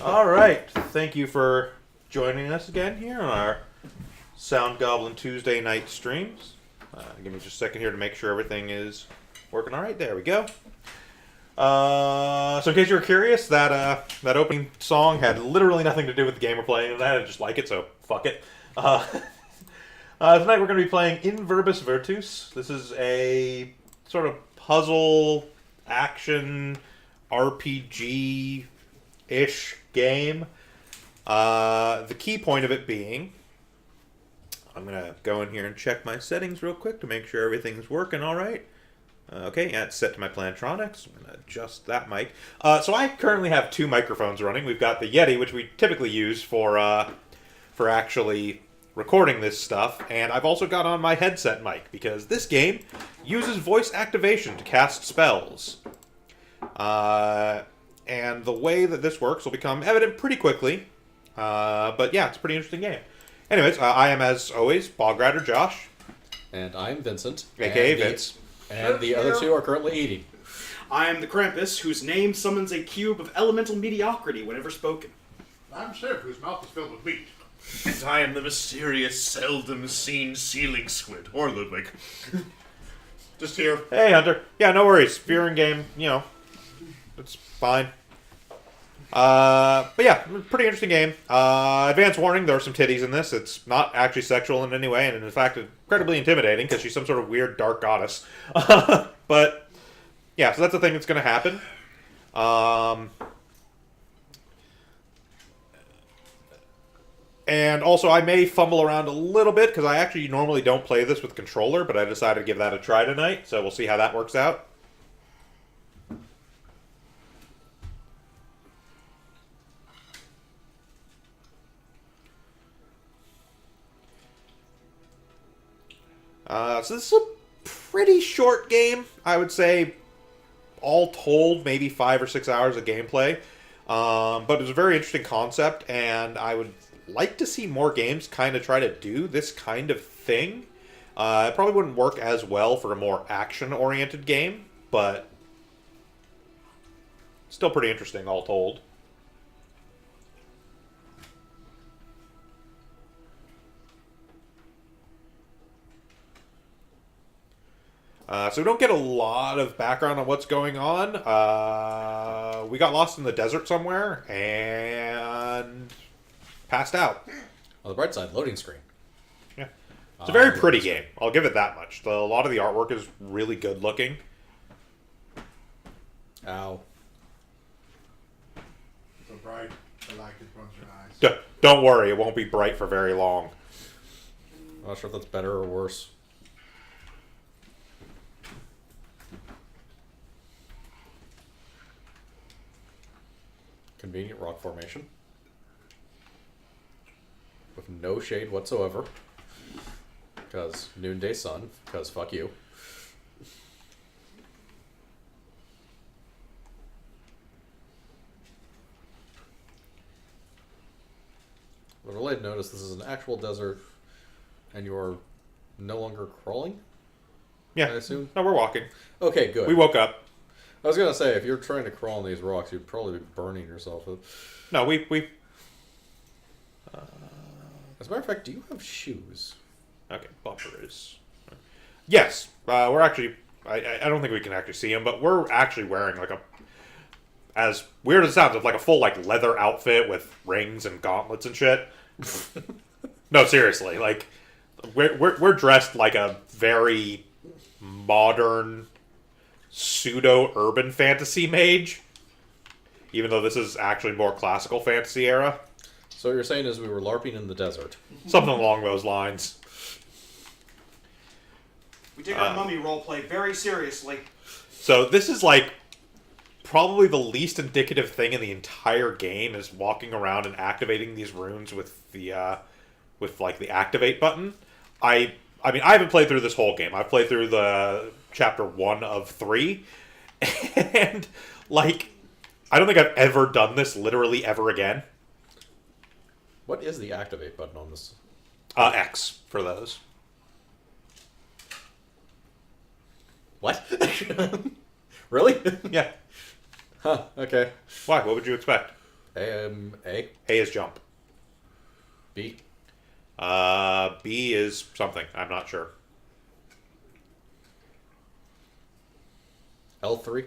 All right. Thank you for joining us again here on our Sound Goblin Tuesday night streams. Give me just a second here to make sure everything is working all right. There we go. So in case you were curious, that opening song had literally nothing to do with the game we're playing, and I just like it, so fuck it. Tonight we're going to be playing in Verbis Virtus. This is a sort of puzzle action RPG-ish game. The key point of it being, I'm going to go in here and check my settings real quick to make sure everything's working all right. Okay, yeah, it's set to my Plantronics. I'm going to adjust that mic. So I currently have two microphones running. We've got the Yeti, which we typically use for actually recording this stuff, and I've also got on my headset mic, because this game uses voice activation to cast spells. And the way that this works will become evident pretty quickly. But yeah, it's a pretty interesting game. Anyways, I am, as always, Bogrider Josh. And I'm Vincent. A.K.A. Vince. And the other two are currently eating. I am the Krampus, whose name summons a cube of elemental mediocrity whenever spoken. I'm Shiv, whose mouth is filled with meat. And I am the mysterious, seldom-seen ceiling squid, or Ludwig. Just here. Hey, Hunter. Yeah, no worries. Fear in game, you know, it's fine. But yeah, pretty interesting game. Advance warning, there are some titties in this. It's not actually sexual in any way, and in fact, incredibly intimidating, because she's some sort of weird dark goddess. But yeah, so that's the thing that's going to happen. And also, I may fumble around a little bit, because I actually normally don't play this with controller, but I decided to give that a try tonight, so we'll see how that works out. So this is a pretty short game. I would say, all told, maybe 5 or 6 hours of gameplay. But it's a very interesting concept, and I would like to see more games kind of try to do this kind of thing. It probably wouldn't work as well for a more action-oriented game, but still pretty interesting, all told. So we don't get a lot of background on what's going on. We got lost in the desert somewhere and passed out. On the bright side, loading screen. Yeah, it's a very pretty game. I'll give it that much. A lot of the artwork is really good looking. Ow. So bright, I like it runs your eyes. Don't worry, it won't be bright for very long. I'm not sure if that's better or worse. Convenient rock formation. With no shade whatsoever. Because noonday sun. Because fuck you. But related notice, this is an actual desert, and you're no longer crawling? Yeah, I assume? no, we're walking. Okay, good. We woke up. I was gonna say, if you're trying to crawl on these rocks, you'd probably be burning yourself. No, we As a matter of fact, do you have shoes? okay, bumpers. Yes, we're actually, I don't think we can actually see them, but we're actually wearing like a, as weird as it sounds, like a full like leather outfit with rings and gauntlets and shit. No, seriously, like we're dressed like a very modern pseudo-urban fantasy mage, even though this is actually more classical fantasy era. So what you're saying is we were LARPing in the desert. Something along those lines. We take our mummy roleplay very seriously. So this is like probably the least indicative thing in the entire game is walking around and activating these runes with the like the activate button. I mean, I haven't played through this whole game. I've played through the chapter 1 of 3, and like I don't think I've ever done this literally ever again. What is the activate button on this? X for those. What? Really? Yeah. Huh, okay. Why? What would you expect? A. A is jump. B. B is something. I'm not sure. L3.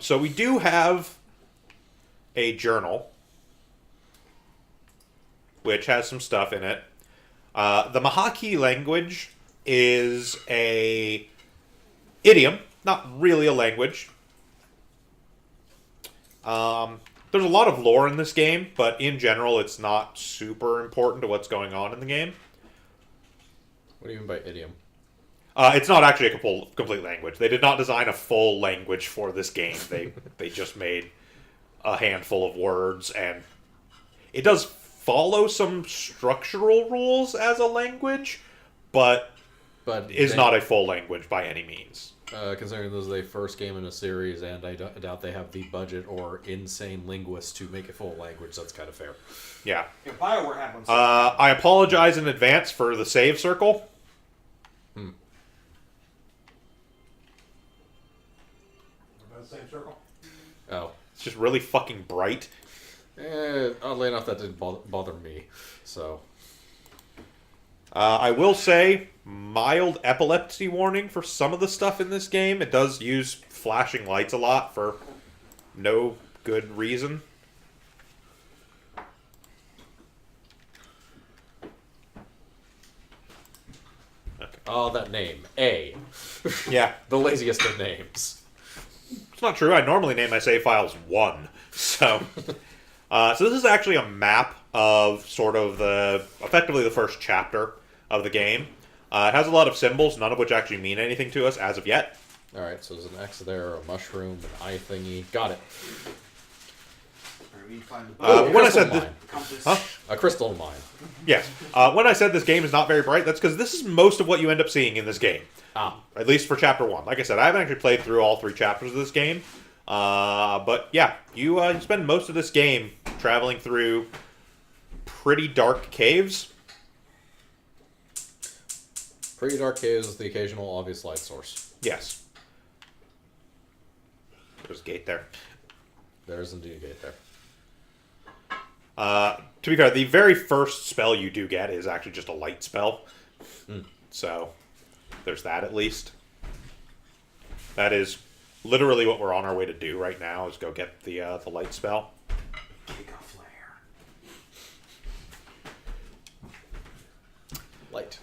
So we do have a journal, which has some stuff in it. The Mahaki language is a idiom, not really a language. There's a lot of lore in this game, but in general, it's not super important to what's going on in the game. What do you mean by idiom? It's not actually a complete language. They did not design a full language for this game. They just made a handful of words, and it does follow some structural rules as a language, but is not a full language by any means. Considering this is their first game in a series, and I doubt they have the budget or insane linguists to make a full language, that's kind of fair. Yeah. Yeah, BioWare had one. I apologize in advance for the save circle. About the same circle. Oh. It's just really fucking bright. Oddly enough, that didn't bother me. So. I will say, mild epilepsy warning for some of the stuff in this game. It does use flashing lights a lot for no good reason. Okay. Oh, that name. A. Yeah. The laziest of names. It's not true. I normally name my save files 1. So, so this is actually a map of sort of effectively the first chapter of the game. It has a lot of symbols, none of which actually mean anything to us as of yet. Alright, so there's an X there, a mushroom, an eye thingy. Got it. We need to find the When I crystal said this, the compass. huh? A crystal mine. Yes. When I said this game is not very bright, that's because this is most of what you end up seeing in this game. Ah. At least for chapter 1. Like I said, I haven't actually played through all 3 chapters of this game. But yeah, you spend most of this game traveling through pretty dark caves. Pretty dark caves with the occasional obvious light source. Yes. There's a gate there. There is indeed a gate there. To be fair, the very first spell you do get is actually just a light spell. So, there's that at least. That is literally what we're on our way to do right now, is go get the light spell. Kick a flare. Light.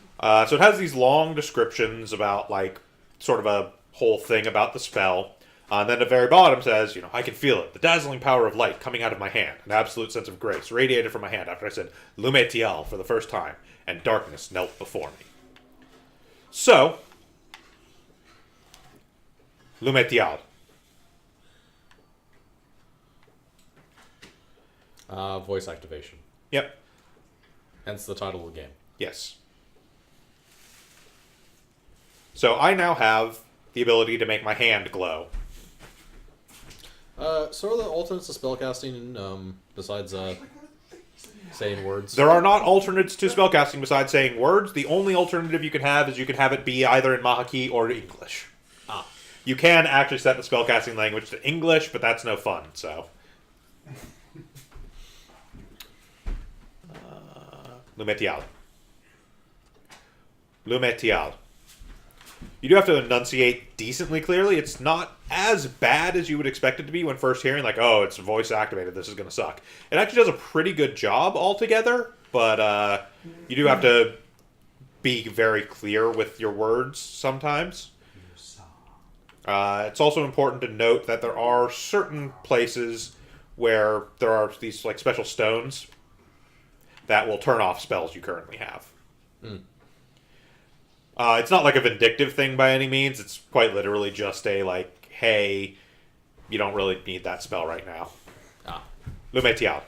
So it has these long descriptions about, like, sort of a whole thing about the spell. And then at the very bottom says, I can feel it. The dazzling power of light coming out of my hand. An absolute sense of grace radiated from my hand after I said Lume Tial for the first time. And darkness knelt before me. So, Lume Tial. Voice activation. Yep. Hence the title of the game. Yes. So I now have the ability to make my hand glow. So are the alternates to spellcasting, besides saying words? There are not alternates to spellcasting besides saying words. The only alternative you can have is you can have it be either in Mahaki or English. Ah. You can actually set the spellcasting language to English, but that's no fun, so. Lumetial. Lumetial. You do have to enunciate decently clearly. It's not as bad as you would expect it to be when first hearing, like, oh, it's voice activated, this is going to suck. It actually does a pretty good job altogether, but you do have to be very clear with your words sometimes. It's also important to note that there are certain places where there are these like special stones that will turn off spells you currently have. It's not like a vindictive thing by any means. It's quite literally just a, like, hey, you don't really need that spell right now. Ah. Lume Tial.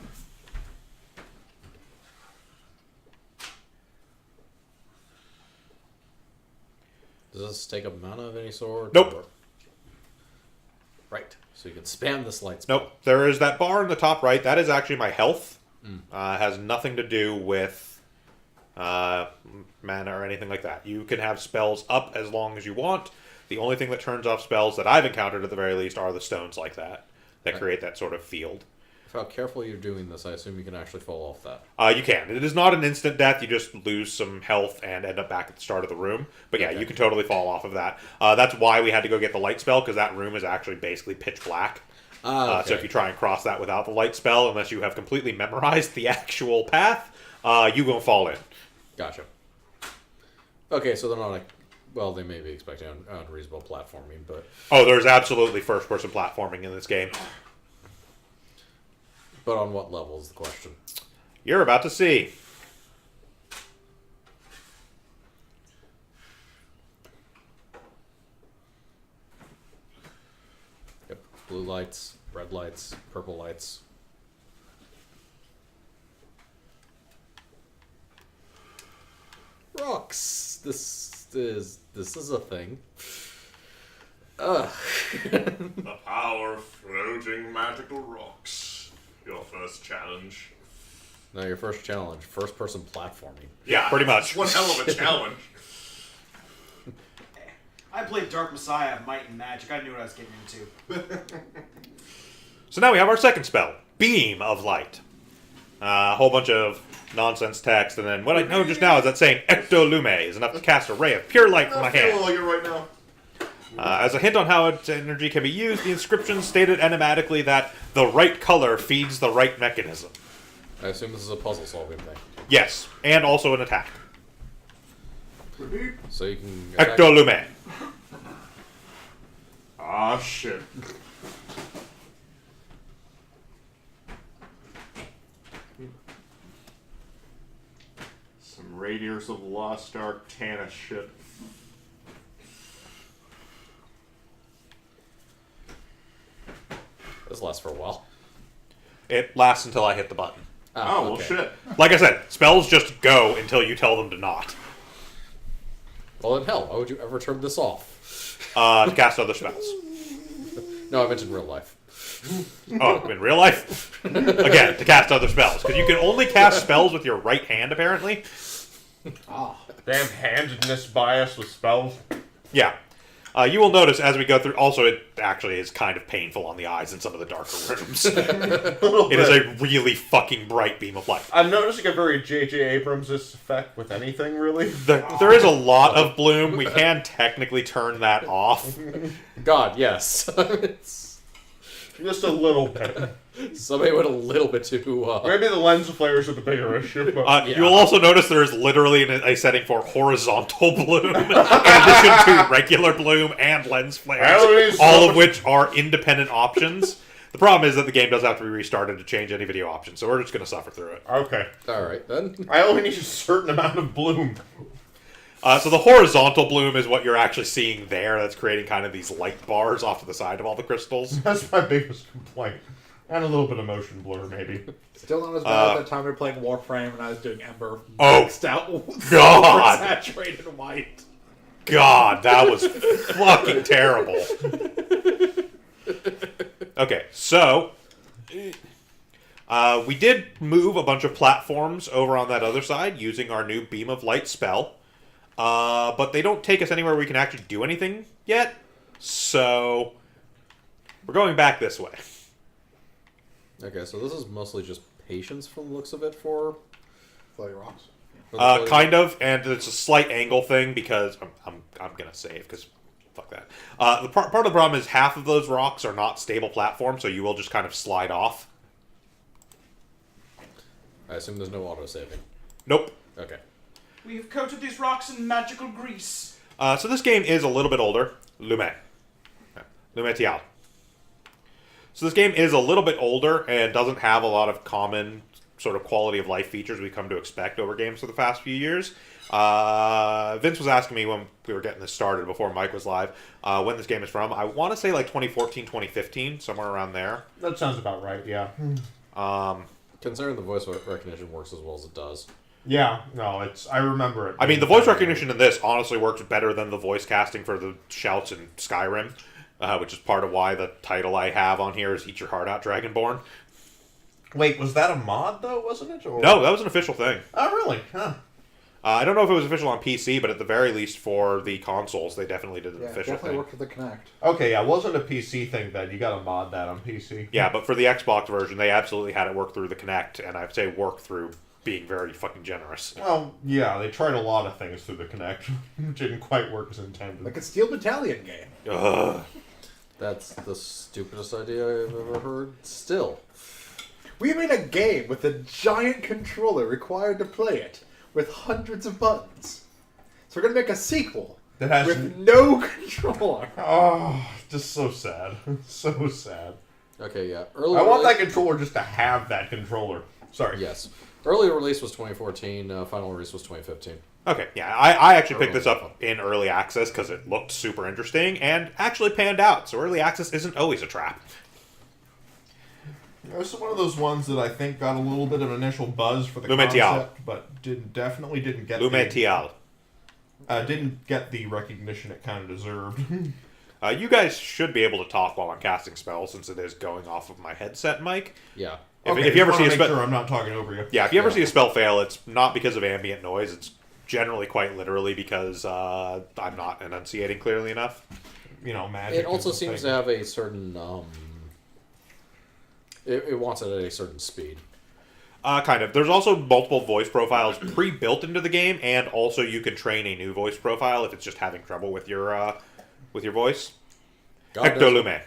Does this take up mana of any sort? Nope. Or... Right. So you can spam this light spell. Nope. There is that bar in the top right. That is actually my health. Has nothing to do with mana or anything like that. You can have spells up as long as you want. The only thing that turns off spells that I've encountered at the very least are the stones like that create that sort of field. how careful you're doing this, I assume you can actually fall off that. You can. It is not an instant death. You just lose some health and end up back at the start of the room. But yeah, you can totally fall off of that. That's why we had to go get the light spell, because that room is actually basically pitch black. Okay. So if you try and cross that without the light spell, unless you have completely memorized the actual path, you won't fall in. Gotcha. Okay, so they're not like... Well, they may be expecting unreasonable platforming, but... Oh, there's absolutely first-person platforming in this game. But on what level is the question? You're about to see. Yep. Blue lights, red lights, purple lights. Rocks. This is a thing. Ugh. The power of floating magical rocks. Your first challenge. Now your first challenge, first person platforming. Yeah, pretty much. One hell of a challenge. I played Dark Messiah, Might and Magic. I knew what I was getting into. So now we have our second spell, Beam of Light. A whole bunch of nonsense text, and then what I know just now is that saying Ectolume is enough to cast a ray of pure light from my hand. like it right now. As a hint on how its energy can be used, the inscription stated enigmatically that the right color feeds the right mechanism. I assume this is a puzzle solving thing. Yes, and also an attack. So you can attack- Ectolume. Ah, shit. Some Raiders of the Lost Ark Tana shit. This lasts for a while. It lasts until I hit the button. Oh, well, okay. shit. Like I said, spells just go until you tell them to not. Well, then hell, why would you ever turn this off? To cast other spells. No, I meant in real life. Oh, in real life? Again, to cast other spells. Because you can only cast spells with your right hand, apparently. They have handedness bias with spells. Yeah. You will notice as we go through... Also, it actually is kind of painful on the eyes in some of the darker rooms. It is a really fucking bright beam of light. I'm noticing a very J.J. Abrams effect with anything, really. There is a lot of bloom. We can technically turn that off. God, yes. It's- Just a little bit. somebody went a little bit too... Maybe the lens flares are the bigger issue, but... You will also notice there is literally a setting for horizontal bloom, in addition to regular bloom and lens flares, all of which are independent options. The problem is that the game does have to be restarted to change any video options, so we're just going to suffer through it. Okay. Alright, then. I only need a certain amount of bloom. So the horizontal bloom is what you're actually seeing there. That's creating kind of these light bars off to the side of all the crystals. That's my biggest complaint. And a little bit of motion blur, maybe. Still not as bad as that time we were playing Warframe and I was doing Ember. Oh, Maxed out. God. Saturated white. God, that was fucking terrible. Okay, so... we did move a bunch of platforms over on that other side using our new Beam of Light spell. But they don't take us anywhere we can actually do anything yet. So we're going back this way. Okay, so this is mostly just patience from the looks of it for... Floating rocks. Kind of, and it's a slight angle thing because I'm gonna save because fuck that. The part of the problem is half of those rocks are not stable platforms, so you will just kind of slide off. I assume there's no autosaving. Nope. Okay. We have coated these rocks in magical grease. So this game is a little bit older. Lume Tial. So this game is a little bit older and doesn't have a lot of common sort of quality of life features we've come to expect over games for the past few years. Vince was asking me when we were getting this started before Mike was live, when this game is from. I want to say like 2014, 2015, somewhere around there. That sounds about right, yeah. Considering the voice recognition works as well as it does. Yeah, no, I remember it. I mean, the voice recognition in this honestly works better than the voice casting for the shouts in Skyrim, which is part of why the title I have on here is Eat Your Heart Out, Dragonborn. Wait, was that a mod, though, wasn't it? Or... No, that was an official thing. Oh, really? Huh. I don't know if it was official on PC, but at the very least for the consoles, they definitely did an Yeah, official definitely thing. worked with the Kinect. Okay, yeah, it wasn't a PC thing then. You gotta mod that on PC. Yeah, but for the Xbox version, they absolutely had it work through the Kinect, and I'd say work through being very fucking generous. Well, yeah, they tried a lot of things through the Kinect, which didn't quite work as intended. Like a Steel Battalion game. Ugh. That's the stupidest idea I've ever heard. Still. We made a game with a giant controller required to play it, with hundreds of buttons. So we're gonna make a sequel That has with no controller. oh, just so sad, so sad. Okay, yeah. Early I want release- that controller just to have that controller. Sorry. Yes. Early release was 2014. Final release was 2015. Okay, yeah, I actually picked this Early. up in early access because it looked super interesting and actually panned out. So early access isn't always a trap. This is one of those ones that I think got a little bit of initial buzz for the Lumetial. concept, but definitely didn't get Lumetial. didn't get the recognition it kind of deserved. You guys should be able to talk while I'm casting spells since it is going off of my headset mic. Yeah. If you ever see a make spell, sure I'm not talking over you. yeah, if you ever see a spell fail, it's not because of ambient noise. It's generally quite literally because I'm not enunciating clearly enough. You know, magic. It also is a seems thing. to have a certain. It wants it at a certain speed. Kind of. There's also multiple voice profiles pre-built into the game, and also you can train a new voice profile if it's just having trouble with your voice. God knows, Ectolume.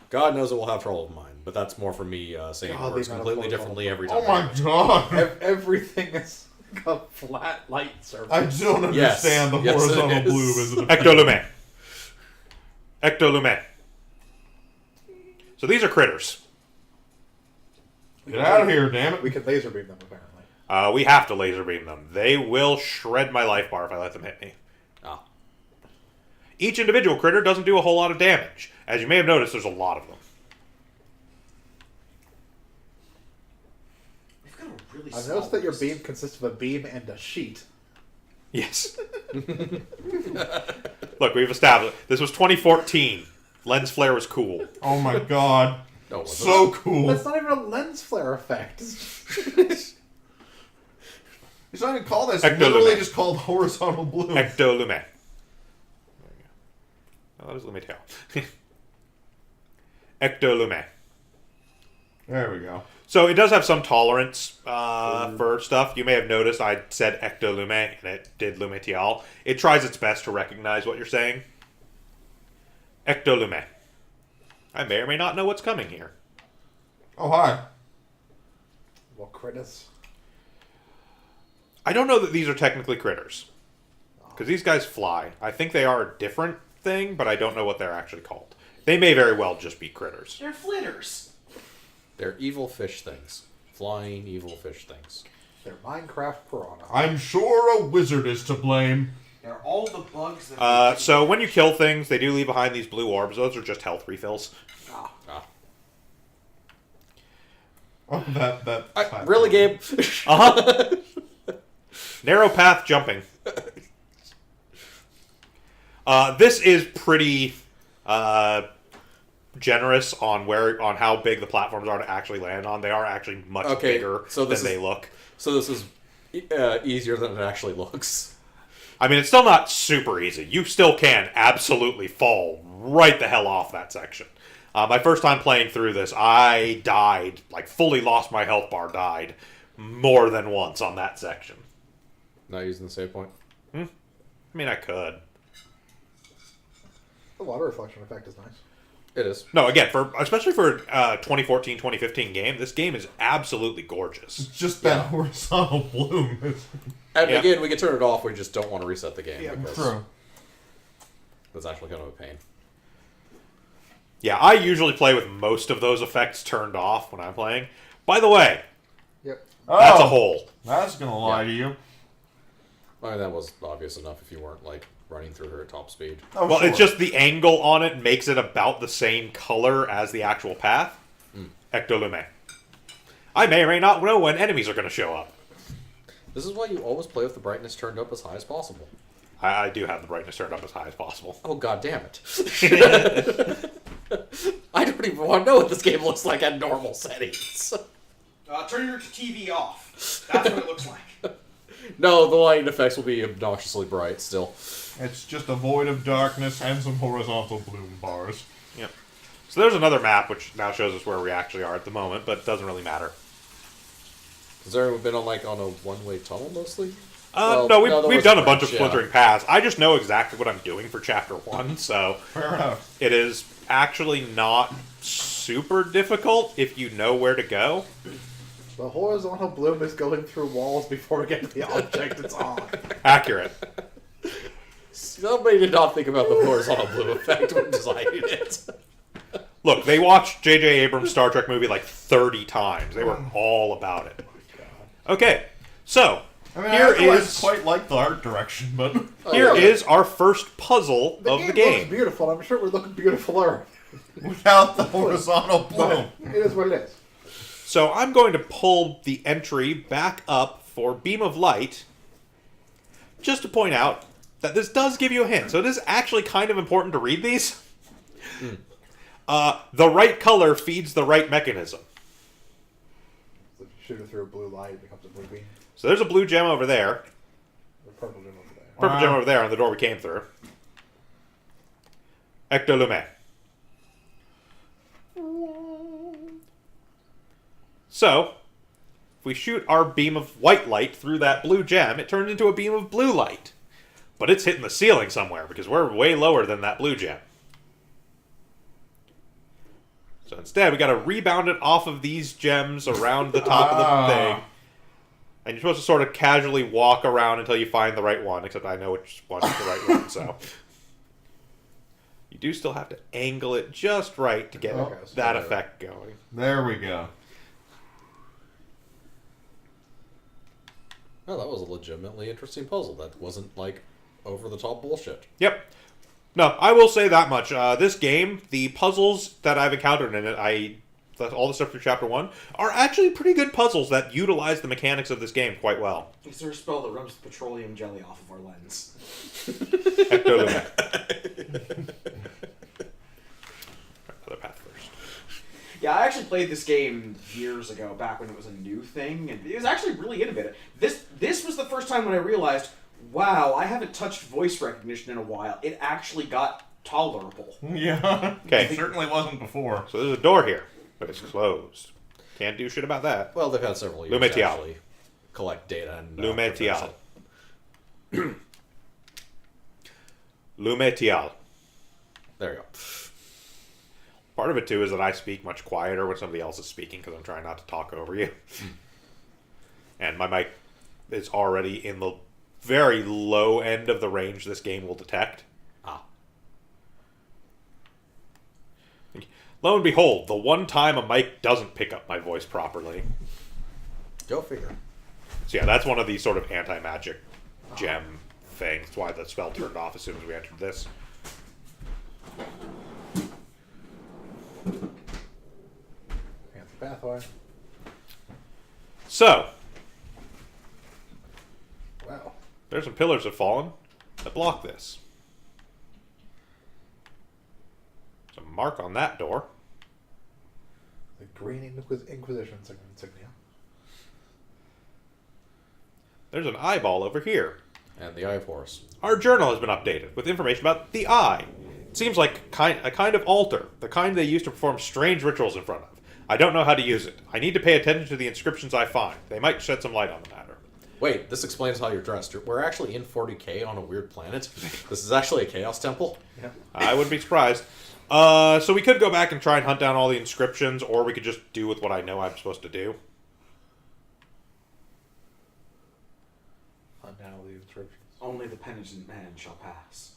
God knows it will have trouble with mine, but that's more for me saying God, words the amount of completely protocol. differently every time. Oh my god! Everything is like a flat light surface. I don't understand the Yes, it horizontal is. bloom as an Ectolume. Ectolume. So these are critters. Get out of here, damn it! We can laser beam them, apparently. We have to laser beam them. They will shred my life bar if I let them hit me. Ah. Each individual critter doesn't do a whole lot of damage. As you may have noticed, there's a lot of them. You've got a really I've small noticed that your wrist. beam consists of a beam and a sheet. Yes. Look, we've established. This was 2014. Lens flare was cool. Oh my god. No, it wasn't. So cool. That's not even a lens flare effect. It's not even called this. It's Ectolume. literally just called horizontal bloom. Ectolume. There we go. Oh, that was Lumetial. Ectolume. There we go. So it does have some tolerance for stuff. You may have noticed I said Ectolume and it did Lumetial. It tries its best to recognize what you're saying. Ectolume. I may or may not know what's coming here. Oh, hi. Well, critters. I don't know that these are technically critters. Because these guys fly. I think they are a different thing, but I don't know what they're actually called. They may very well just be critters. They're flitters. They're evil fish things. Flying evil fish things. They're Minecraft piranha. I'm sure a wizard is to blame. They're all the bugs that. So when you kill things, they do leave behind these blue orbs. Those are just health refills. Ah. Oh, that. Really, Gabe? Uh-huh. Narrow path jumping. This is pretty generous on how big the platforms are to actually land on. They are actually much Okay, bigger so than this they is- look. So this is easier than it actually looks. I mean, it's still not super easy. You still can absolutely fall right the hell off that section. My first time playing through this, I died, like fully lost my health bar, died more than once on that section. Not using the save point. I mean, I could. The water reflection effect is nice. It is. No, again, especially for a 2014, 2015 game, this game is absolutely gorgeous. It's just that horizontal bloom. And Yeah. again, we can turn it off. We just don't want to reset the game because True. that's actually kind of a pain. Yeah, I usually play with most of those effects turned off when I'm playing. By the way, Yep. that's a hole. That's gonna lie to you. I mean, that was obvious enough if you weren't like running through her at top speed. Oh, Well, sure. it's just the angle on it makes it about the same color as the actual path. Ectolume. I may or may not know when enemies are going to show up. This is why you always play with the brightness turned up as high as possible. I do have the brightness turned up as high as possible. Oh, god damn it. I don't even want to know what this game looks like at normal settings. Turn your TV off. That's what it looks like. No, the lighting effects will be obnoxiously bright still. It's just a void of darkness and some horizontal bloom bars. Yep. So there's another map which now shows us where we actually are at the moment, but it doesn't really matter. Has everyone been on a one-way tunnel mostly? No, we've done a bunch of yeah. splintering paths. I just know exactly what I'm doing for Chapter 1, so Fair enough. it is actually not super difficult if you know where to go. The horizontal bloom is going through walls before we get to the object it's on. Accurate. Somebody did not think about the horizontal bloom effect when designing it. Look, they watched J.J. Abrams' Star Trek movie like 30 times. They were all about it. Okay, so I mean, here I is quite like the art direction, but here is our first puzzle of the Looks game. beautiful. I'm sure it would look beautifuler. without the horizontal bloom. It is what it is. So I'm going to pull the entry back up for Beam of Light, just to point out that this does give you a hint. So it is actually kind of important to read these. The right color feeds the right mechanism. So if you shoot it through a blue light, it becomes a blue beam. So there's a blue gem over there, Or purple gem over there. purple gem over there on the door we came through. Ectolume. So, if we shoot our beam of white light through that blue gem, it turns into a beam of blue light. But it's hitting the ceiling somewhere, because we're way lower than that blue gem. So instead, we got to rebound it off of these gems around the top of the thing. And you're supposed to sort of casually walk around until you find the right one, except I know which one is the right one, so... You do still have to angle it just right to get that effect going. There we go. Oh, that was a legitimately interesting puzzle. That wasn't, over-the-top bullshit. Yep. No, I will say that much. This game, the puzzles that I've encountered in it, all the stuff through Chapter 1, are actually pretty good puzzles that utilize the mechanics of this game quite well. Is there a spell that rubs petroleum jelly off of our lens? Another path first. Yeah, I actually played this game years ago, back when it was a new thing, and it was actually really innovative. This was the first time when I realized, wow, I haven't touched voice recognition in a while. It actually got tolerable. Yeah. Okay. It certainly wasn't before. So there's a door here, but it's closed. Can't do shit about that. Well, they've had several years Lumetial. to actually collect data and... Lumetial. process it. Lumetial. There you go. Part of it, too, is that I speak much quieter when somebody else is speaking because I'm trying not to talk over you. And my mic is already in the very low end of the range this game will detect. Ah. Lo and behold, the one time a mic doesn't pick up my voice properly. Go figure. So yeah, that's one of these sort of anti-magic gem things. That's why the spell turned off as soon as we entered this. Fancy pathway. So, Wow. there's some pillars have fallen that block this. There's a mark on that door. The Green Inquisition insignia. There's an eyeball over here. And the Eye of Horus. Our journal has been updated with information about the eye. It seems like a kind of altar, the kind they use to perform strange rituals in front of. I don't know how to use it. I need to pay attention to the inscriptions I find. They might shed some light on the matter. Wait, this explains how you're dressed. We're actually in 40k on a weird planet. This is actually a Chaos Temple. Yeah. I wouldn't be surprised. So we could go back and try and hunt down all the inscriptions, or we could just do with what I know I'm supposed to do. Hunt down all the inscriptions. Only the penitent man shall pass.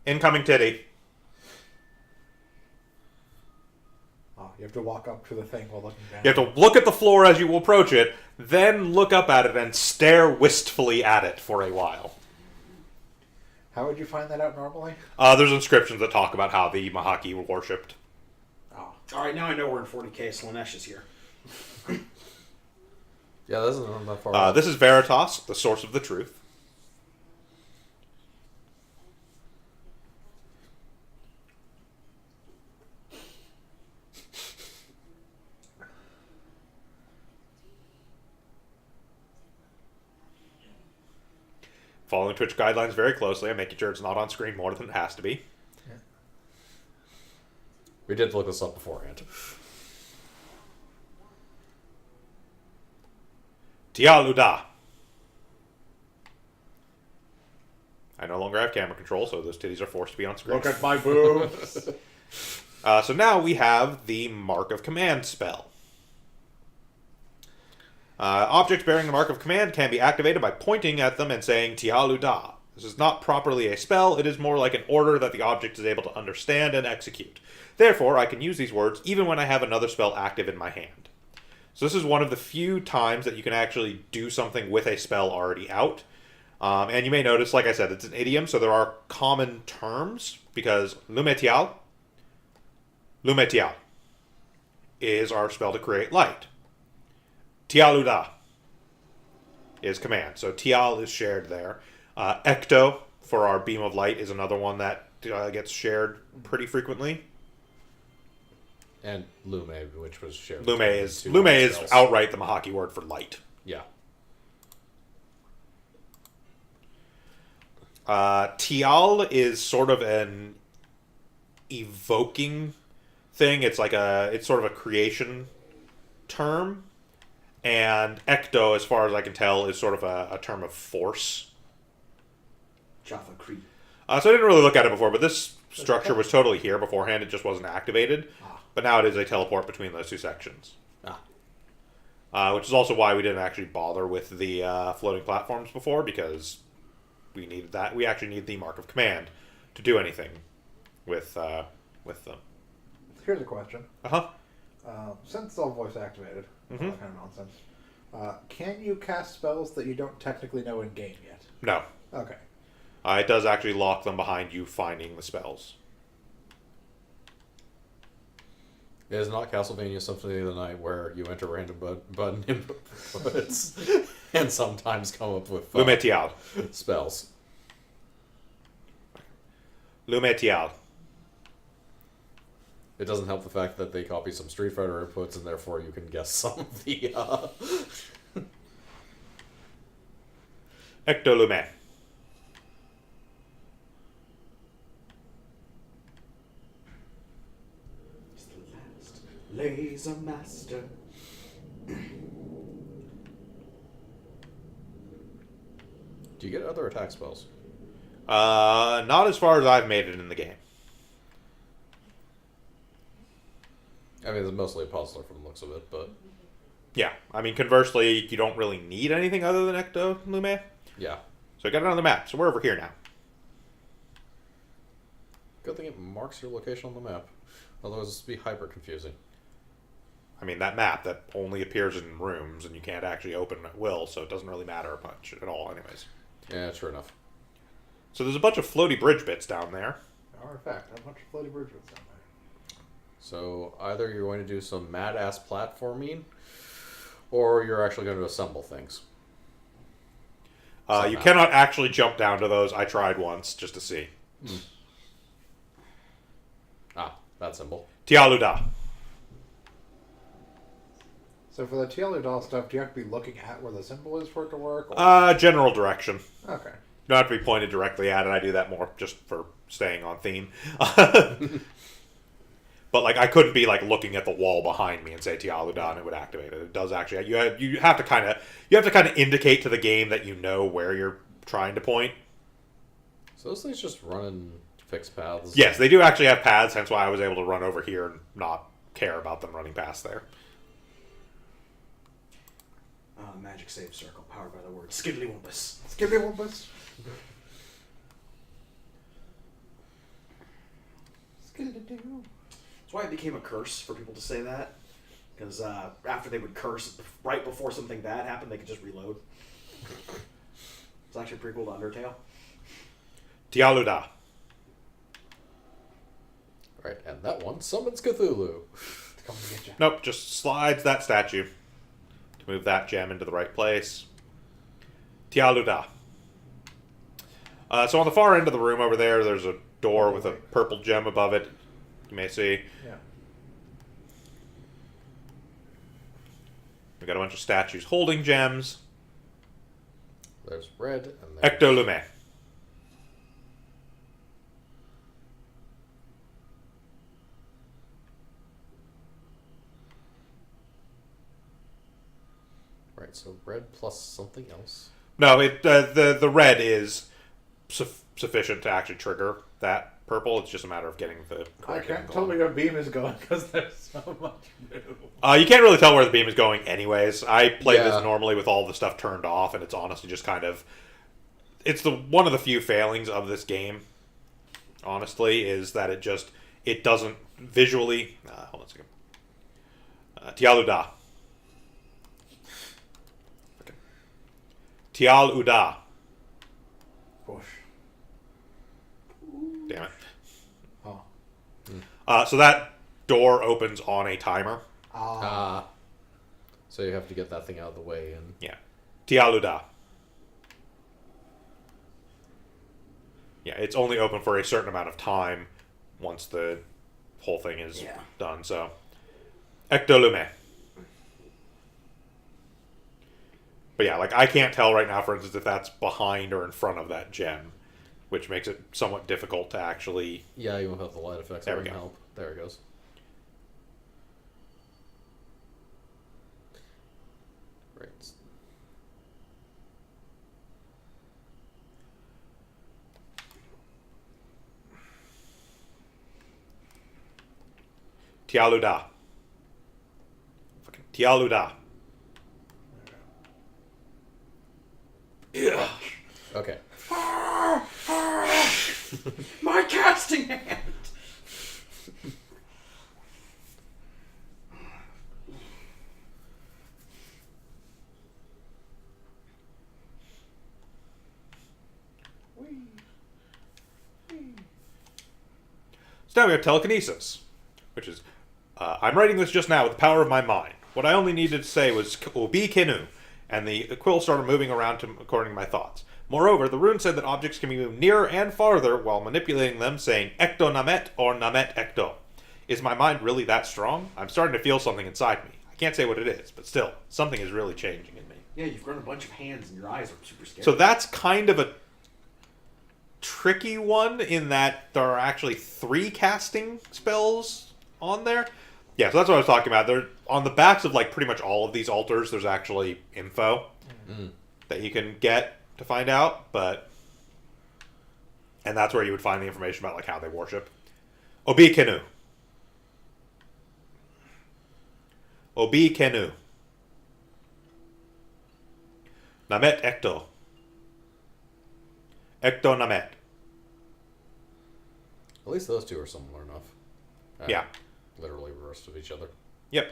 Incoming titty. Oh, you have to walk up to the thing while looking down. You have to look at the floor as you approach it, then look up at it and stare wistfully at it for a while. How would you find that out normally? There's inscriptions that talk about how the Mahaki were worshipped. Oh. Alright, now I know we're in 40k, Slanesh is here. Yeah, this isn't that far. This is Veritas, the source of the truth. following Twitch guidelines very closely. I'm making sure it's not on screen more than it has to be. We did look this up beforehand. Tialuda. I no longer have camera control, so those titties are forced to be on screen. Look at my boobs. So now we have the Mark of Command spell. Objects bearing the Mark of Command can be activated by pointing at them and saying Tialuda. This is not properly a spell, it is more like an order that the object is able to understand and execute. Therefore, I can use these words even when I have another spell active in my hand. So this is one of the few times that you can actually do something with a spell already out. And you may notice, like I said, it's an idiom, so there are common terms, because Lumetial is our spell to create light. Tialuda is command. So Tial is shared there. Ecto, for our beam of light, is another one that gets shared pretty frequently. And Lume, which was shared. Lume between is two Lume is spells. outright the Mahaki word for light. Yeah. Tial is sort of an evoking thing. It's sort of a creation term. And Ecto, as far as I can tell, is sort of a term of force. Jaffa Cree. So I didn't really look at it before, but this structure was totally here beforehand. It just wasn't activated. But now it is a teleport between those two sections. Which is also why we didn't actually bother with the floating platforms before, because we needed that. We actually need the Mark of Command to do anything with them. Here's a question. Uh-huh. Since it's all voice activated, all that kind of nonsense, can you cast spells that you don't technically know in game yet? No. Okay. It does actually lock them behind you finding the spells. It is not Castlevania Symphony of the Night where you enter random button inputs and sometimes come up with Lumetial. spells. Lumetial. It doesn't help the fact that they copy some Street Fighter inputs and therefore you can guess some of the... Ectolume. He's the last laser master. Do you get other attack spells? Not as far as I've made it in the game. I mean, it's mostly a puzzler from the looks of it, but... Yeah. I mean, conversely, you don't really need anything other than Ectolume. Yeah. So I got it on the map. So we're over here now. Good thing it marks your location on the map. Otherwise, this would be hyper confusing. I mean, that map that only appears in rooms and you can't actually open at will, so it doesn't really matter much at all anyways. Yeah, sure enough. So there's a bunch of floaty bridge bits down there. Artifact. A bunch of floaty bridges down there. So either you're going to do some mad-ass platforming, or you're actually going to assemble things. You cannot actually jump down to those. I tried once just to see. That symbol. Tialuda. So for the Tialuda stuff, do you have to be looking at where the symbol is for it to work? Or... General direction. Okay. You don't have to be pointed directly at it. I do that more just for staying on theme. But like, I couldn't be like looking at the wall behind me and say Tialuda and it would activate it. It does actually. You have to kind of indicate to the game that you know where you're trying to point. So those things just run in fixed paths? Yes, they do actually have paths. Hence why I was able to run over here and not care about them running past there. Magic save circle, powered by the word Skiddlywampus. Skiddlywampus. Skiddly-doo. That's why it became a curse for people to say that. Because after they would curse, right before something bad happened, they could just reload. It's actually pretty cool to Undertale. Tialuda. Right, and that one summons Cthulhu. It's coming to get you. Nope, just slides that statue to move that gem into the right place. Tialuda. So on the far end of the room over there, there's a door with a purple gem above it. You may see. Yeah. We got a bunch of statues holding gems. There's red and there's... Ectolume. Right, so red plus something else. No, the red is sufficient to actually trigger that purple. It's just a matter of getting the I correct can't angle. tell where your beam is going because there's so much new. You can't really tell where the beam is going anyways. I play Yeah. this normally with all the stuff turned off, and it's honestly just kind of... It's one of the few failings of this game, honestly, is that it doesn't visually... hold on a second. Tialuda. Okay. Tialuda. Push. Damn it. Oh. So that door opens on a timer. So you have to get that thing out of the way and... Yeah. Tialuda. Yeah, it's only open for a certain amount of time once the whole thing is done, so... Ectolume. But yeah, like, I can't tell right now, for instance, if that's behind or in front of that gem, which makes it somewhat difficult to actually... Yeah, even without the light effects, There that we wouldn't go. help. There it goes. Right. Tialuda. Fucking Tialuda. Yeah. Okay. My casting hand! So now we have telekinesis, which is, I'm writing this just now with the power of my mind. What I only needed to say was Obi Kenu, and the quill started moving around according to my thoughts. Moreover, the rune said that objects can be moved nearer and farther while manipulating them, saying Ecto Namet or Namet Ecto. Is my mind really that strong? I'm starting to feel something inside me. I can't say what it is, but still, something is really changing in me. Yeah, you've grown a bunch of hands and your eyes are super scary. So that's kind of a tricky one in that there are actually 3 casting spells on there. Yeah, so that's what I was talking about. There, on the backs of like pretty much all of these altars, there's actually info that you can get to find out, and that's where you would find the information about like how they worship. Obi Kenu. Obi Kenu. Namet Ecto. Ecto Namet. At least those two are similar enough. Yeah. Literally reversed of each other. Yep.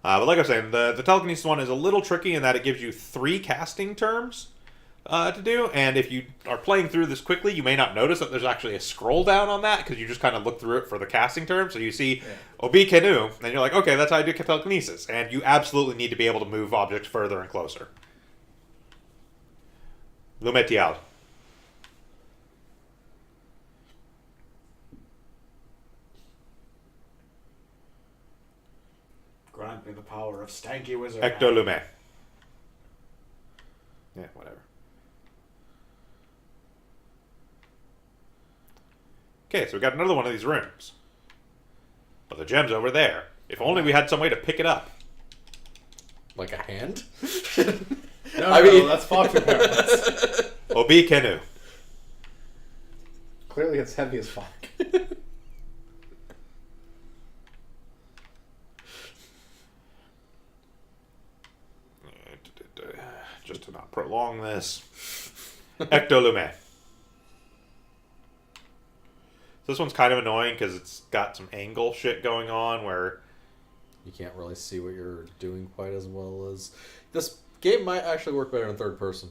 But like I was saying, the telekinesis one is a little tricky in that it gives you 3 casting terms to do, and if you are playing through this quickly, you may not notice that there's actually a scroll down on that, because you just kind of look through it for the casting term, so you see Obi Kenu, and you're like, okay, that's how I do telekinesis, and you absolutely need to be able to move objects further and closer. Lumetial. Grant me the power of Stanky Wizard. Ectolume. Yeah, whatever. Okay, so we got another one of these rooms. But the gem's over there. If only we had some way to pick it up. Like a hand? No, I no, mean- that's far too perilous. Obi Kenu. Clearly it's heavy as fuck. Just to not prolong this. Ectolume. This one's kind of annoying because it's got some angle shit going on where... You can't really see what you're doing quite as well as... This game might actually work better in third person.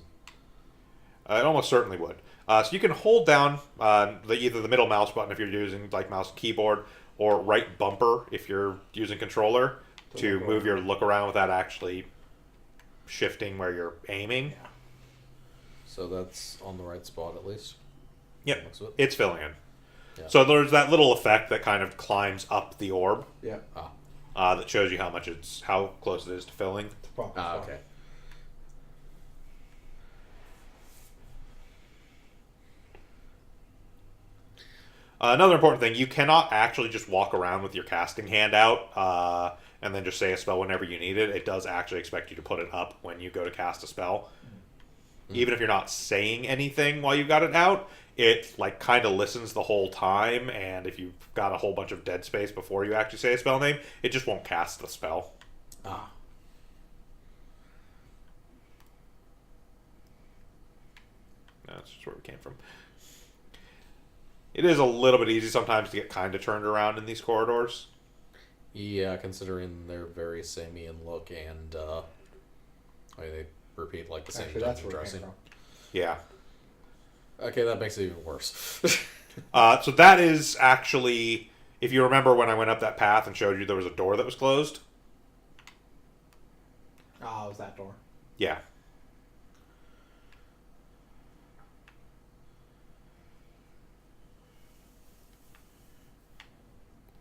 It almost certainly would. So you can hold down either the middle mouse button if you're using like mouse and keyboard, or right bumper if you're using controller to move your look around without actually shifting where you're aiming. So that's on the right spot at least. Yep, Looks good. it's filling in. Yeah. So there's that little effect that kind of climbs up the orb. Yeah. that shows you how close it is to filling. Okay. Another important thing, you cannot actually just walk around with your casting hand out and then just say a spell whenever you need it. It does actually expect you to put it up when you go to cast a spell. Even if you're not saying anything while you've got it out, it like kind of listens the whole time, and if you've got a whole bunch of dead space before you actually say a spell name, it just won't cast the spell. Ah. That's just where we came from. It is a little bit easy sometimes to get kind of turned around in these corridors. Yeah, considering they're very samey in look and they repeat like the same Actually, type that's of where it dressing. came from. Yeah. Okay, that makes it even worse. So that is actually, if you remember when I went up that path and showed you there was a door that was closed. Oh, it was that door. Yeah.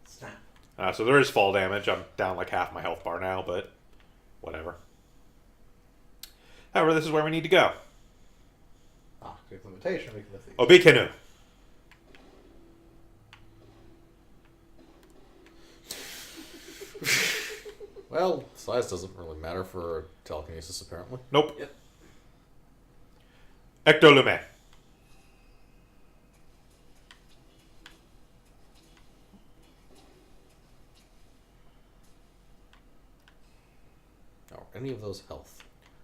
Snap. So there is fall damage. I'm down like half my health bar now, but whatever. However, this is where we need to go. Ah, good limitation. We can lift these. Obi Canoe. Well, size doesn't really matter for telekinesis, apparently. Nope. Yep. Ectolume. Oh, any of those health?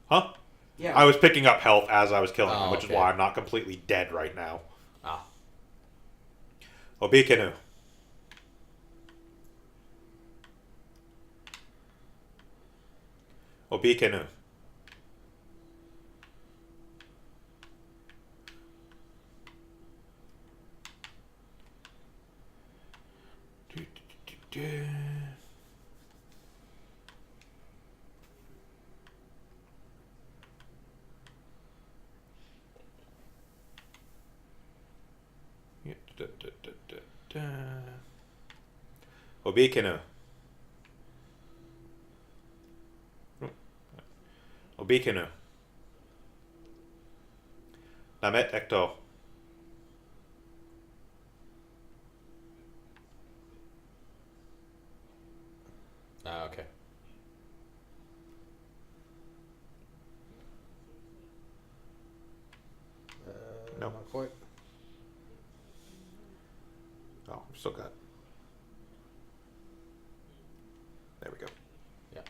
Huh? Yeah. I was picking up health as I was killing them, Oh, which is okay. why I'm not completely dead right now. Ah. Obi Canoe. Obi Canoe. Obi Canoe. Obi Canoe. Namet Ecto. Ah, okay. No. Not quite. Oh, still got. There we go. Yeah.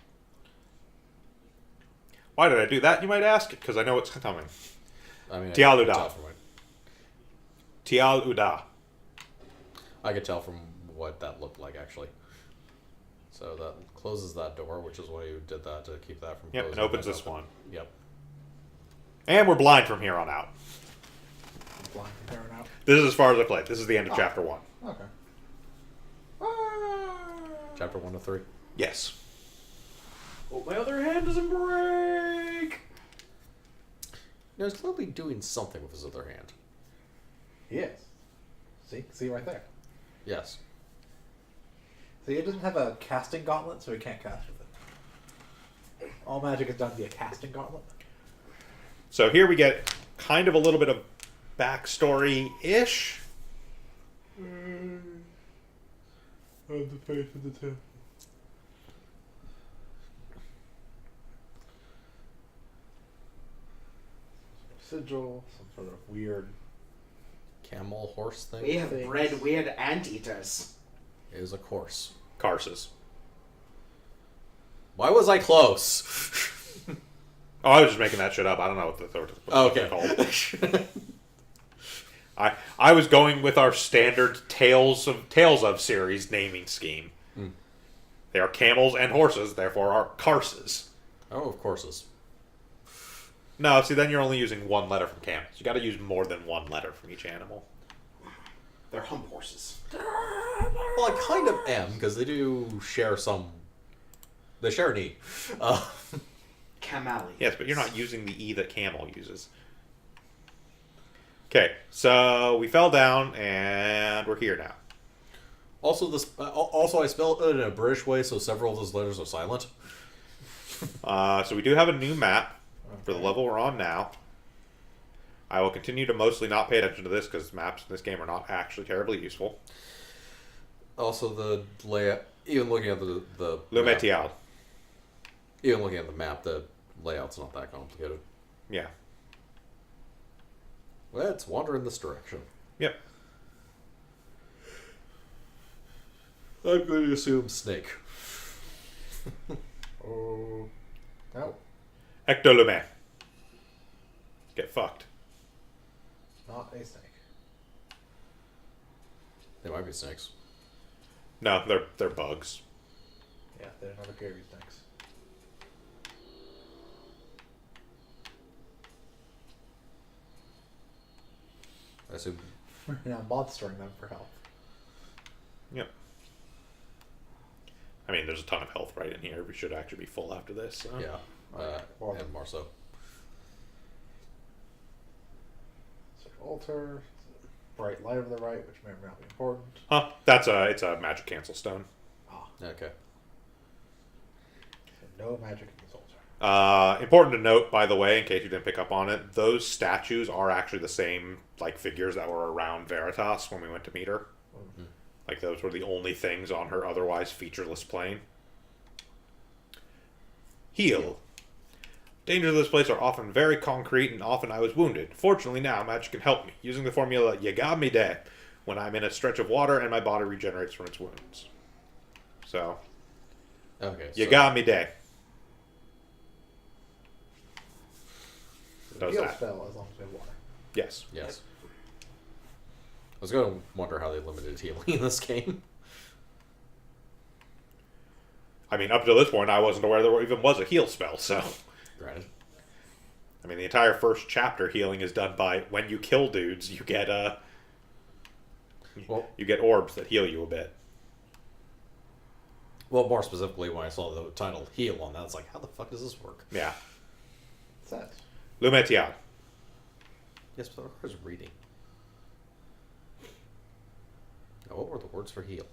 Why did I do that, you might ask? Because I know it's coming. I mean, Tialuda. I could tell from what- Tial Uda. I could tell from what that looked like, actually. So that closes that door, which is why you did that, to keep that from Yep, closing. and opens back this open. one. Yep. And we're blind from here on out. Blind from here on out. This is as far as I played. This is the end of chapter 1. Okay. Chapter 1 to 3. Yes. Hope my other hand doesn't break. No, he's clearly doing something with his other hand. He is. See right there. Yes. See, it doesn't have a casting gauntlet, so he can't cast with it. All magic is done via casting gauntlet. So here we get kind of a little bit of backstory-ish. On the face of the temple. Sigil, some sort of weird. Camel horse thing. We have Things. bred weird anteaters. It is a course. Karsus. Why was I close? Oh, I was just making that shit up. I don't know what they're called. I was going with our standard Tales of series naming scheme. Mm. They are camels and horses, therefore are Karsus. Oh, of courses. No, see, then you're only using one letter from camels. You got to use more than one letter from each animal. They're hump horses. Well, I kind of am, because they do share some... They share an E. Camali. Yes, but you're not using the E that camel uses. Okay, so we fell down, and we're here now. Also, also I spelled it in a British way, so several of those letters are silent. So we do have a new map for the level we're on now. I will continue to mostly not pay attention to this because maps in this game are not actually terribly useful. Also, the layout, even looking at the Le map, Métier. even looking at the map, the layout's not that complicated. Yeah. Let's wander in this direction. Yep. I'm going to assume snake. Oh. No. Ectolume. Get fucked. Not a snake. They might be snakes. No, they're bugs. Yeah, they're not scary snakes. I assume. We're now monstering them for health. Yep. I mean, there's a ton of health right in here. We should actually be full after this. So. Yeah. Well, And more so. Altar. Bright light over the right, which may or may not be important. Huh? It's a magic cancel stone. Okay. So no magic in this altar. Important to note, by the way, in case you didn't pick up on it, those statues are actually the same like figures that were around Veritas when we went to meet her. Mm-hmm. Like those were the only things on her otherwise featureless plane. Heal. Dangers of this place are often very concrete, and often I was wounded. Fortunately now, magic can help me, using the formula Yagami De, when I'm in a stretch of water and my body regenerates from its wounds. So, Okay. Yagami De. Does Heal that. spell as long as we have water. Yes. Yes. I was going to wonder how they limited healing in this game. I mean, up to this point, I wasn't aware there even was a heal spell, so... Granted. I mean, the entire first chapter healing is done by when you kill dudes, you get Well, you get orbs that heal you a bit. well, more specifically, when I saw the title "Heal" on that, it's like, how the fuck does this work? Yeah. What's that? Le Métier. Yes, but I was reading. Now, what were the words for heal?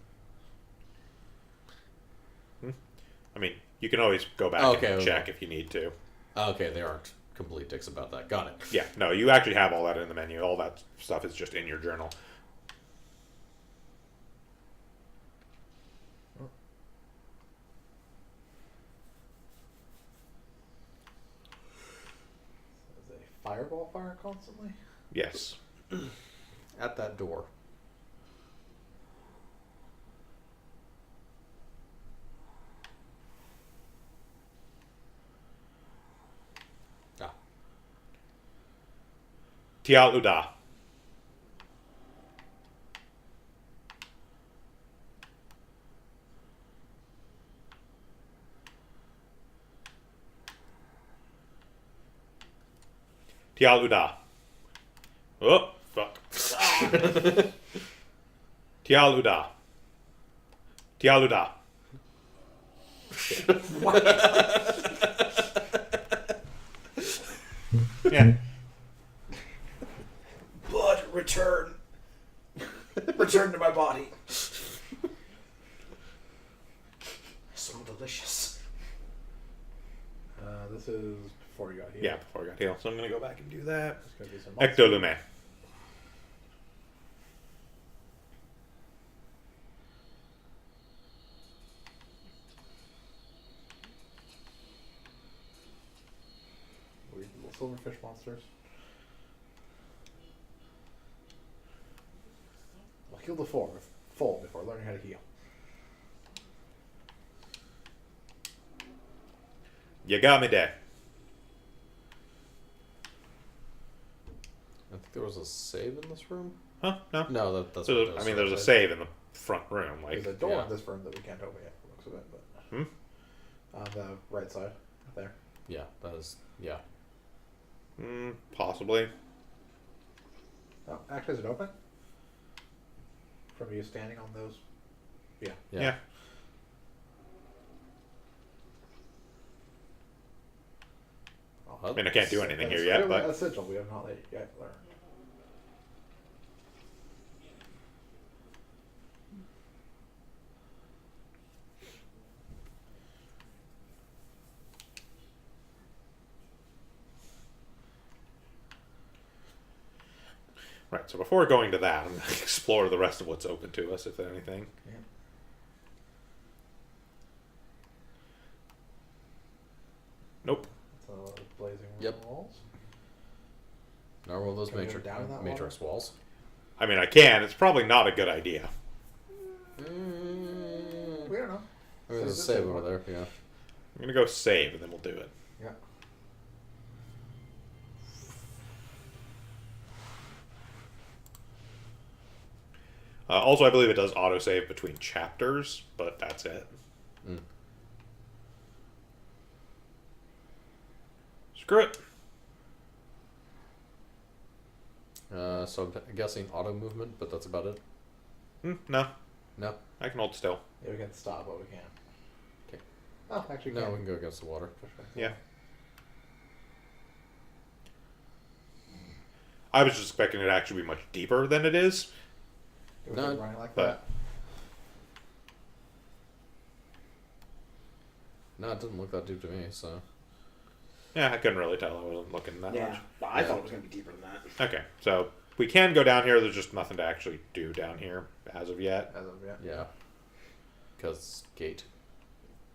I mean, you can always go back and check if you need to. Okay, they aren't complete dicks about that. Got it. Yeah, no, you actually have all that in the menu. All that stuff is just in your journal. Is a fireball fire constantly? Yes. At that door. Ah. Tia Uda. Tia Uda. Oh, fuck. Tia Uda. Tia Uda. Yeah. Blood, return. Return to my body. So delicious. This is before you got here. Yeah, before I got healed. So I'm going to go back and do that. It's gonna be some monster. Ectolume. Weird little silverfish monsters. I'll heal the full before learning how to heal. Yagami De. I think there was a save in this room. Huh? No. No, that's. So, what it I was, mean, there's a right? save in the front room. There's Like, a door yeah. in this room that we can't open yet, from the looks of it, but on the right side, there. Yeah, that is. Yeah. possibly. Oh, actually, is it open? From you standing on those? Yeah. Yeah. Oh, I mean, I can't do anything here yet, That's but a sigil we have not yet learned. Right, so before going to that, I'm going to explore the rest of what's open to us, if anything. Yeah. Nope. So, blazing Yep. walls. Nor will those Can we go matrix, down that matrix walls. I mean, I can. It's probably not a good idea. We don't know. There's a Save save it. over there, yeah. I'm going to go save, and then we'll do it. Yeah. Also, I believe it does autosave between chapters, but that's it. Mm. Screw it. So I'm guessing auto movement, but that's about it. No, No? I can hold still. Yeah, we can stop, but we can't. Okay. Oh, actually, No, can. we can go against the water. Yeah. I was just expecting it to actually be much deeper than it is. It was No, like running like but- that. No, it didn't look that deep to me, so... Yeah, I couldn't really tell. I wasn't looking that Yeah, much. I Yeah. thought it was going to be deeper than that. Okay, so we can go down here. There's just nothing to actually do down here as of yet. As of yet. Yeah. Because gate.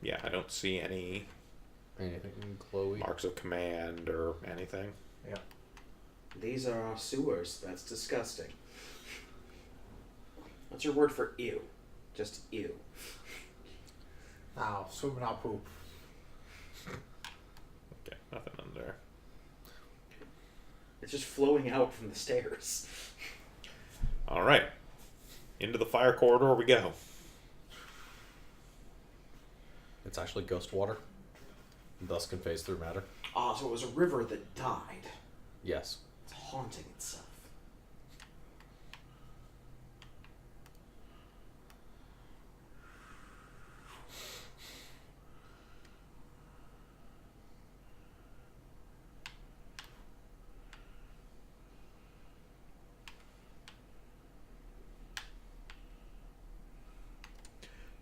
Yeah, I don't see any Anything, Chloe? marks of command or anything. Yeah. These are our sewers. That's disgusting. What's your word for ew? Just ew. Ow, swimming out poop. Okay, nothing under. It's just flowing out from the stairs. All right, into the fire corridor we go. It's actually ghost water. Thus can phase through matter. Ah, so it was a river that died. Yes. It's haunting itself.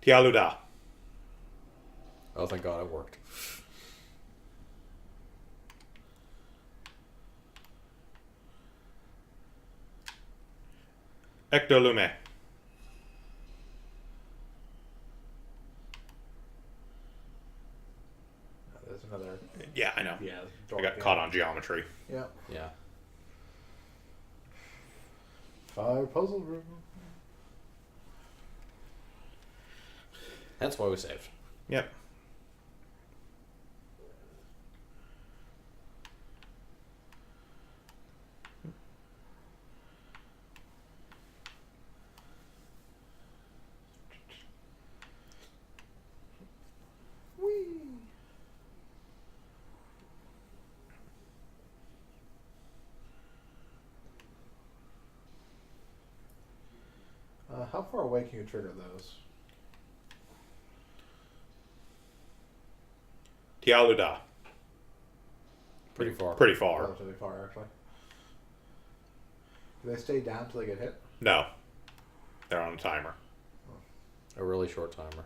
Tialuda. Oh, thank God it worked. Ectolume. There's another. Yeah, I know. Yeah. I got caught on geometry. Yeah. Yeah. Fire puzzle room. That's why we saved. Yep. How far away can you trigger those? Tialuda. Pretty far. Pretty far. Relatively far, actually. Do they stay down till they get hit? No. They're on a timer. A really short timer.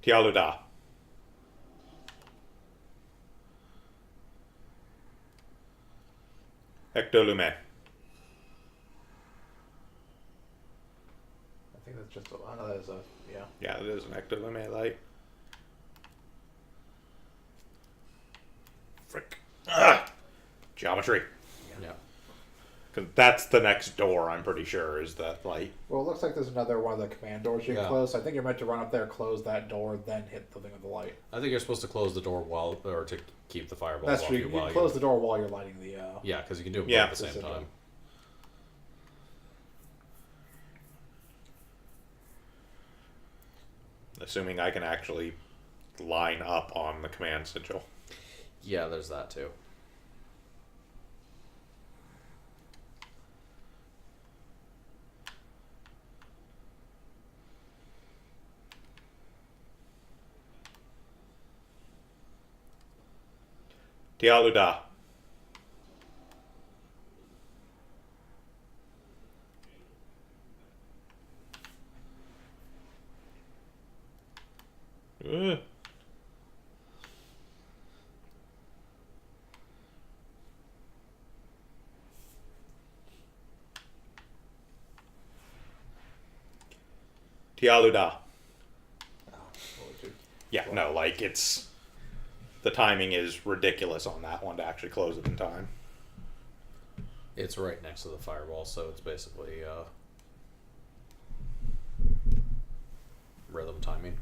Tialuda. Ectolume. I think that's just. I know that is a. Yeah. Yeah, it is an Ectolume light. Frick. Ah! Geometry. Yeah. Because that's the next door, I'm pretty sure, is that light. Well, it looks like there's another one of the command doors you can Yeah. close. I think you're meant to run up there, close that door, then hit the thing with the light. I think you're supposed to close the door while, or to keep the fireball That's off true. you You while can close the door while you're lighting the. Yeah, because you can do it Yeah. both at the same Specific. time. Assuming I can actually line up on the command sigil. Yeah, there's that too. Tialuda. Tialuda. Oh, what would you- Yeah, no, like it's the timing is ridiculous on that one to actually close it in time. It's right next to the fireball, so it's basically rhythm timing.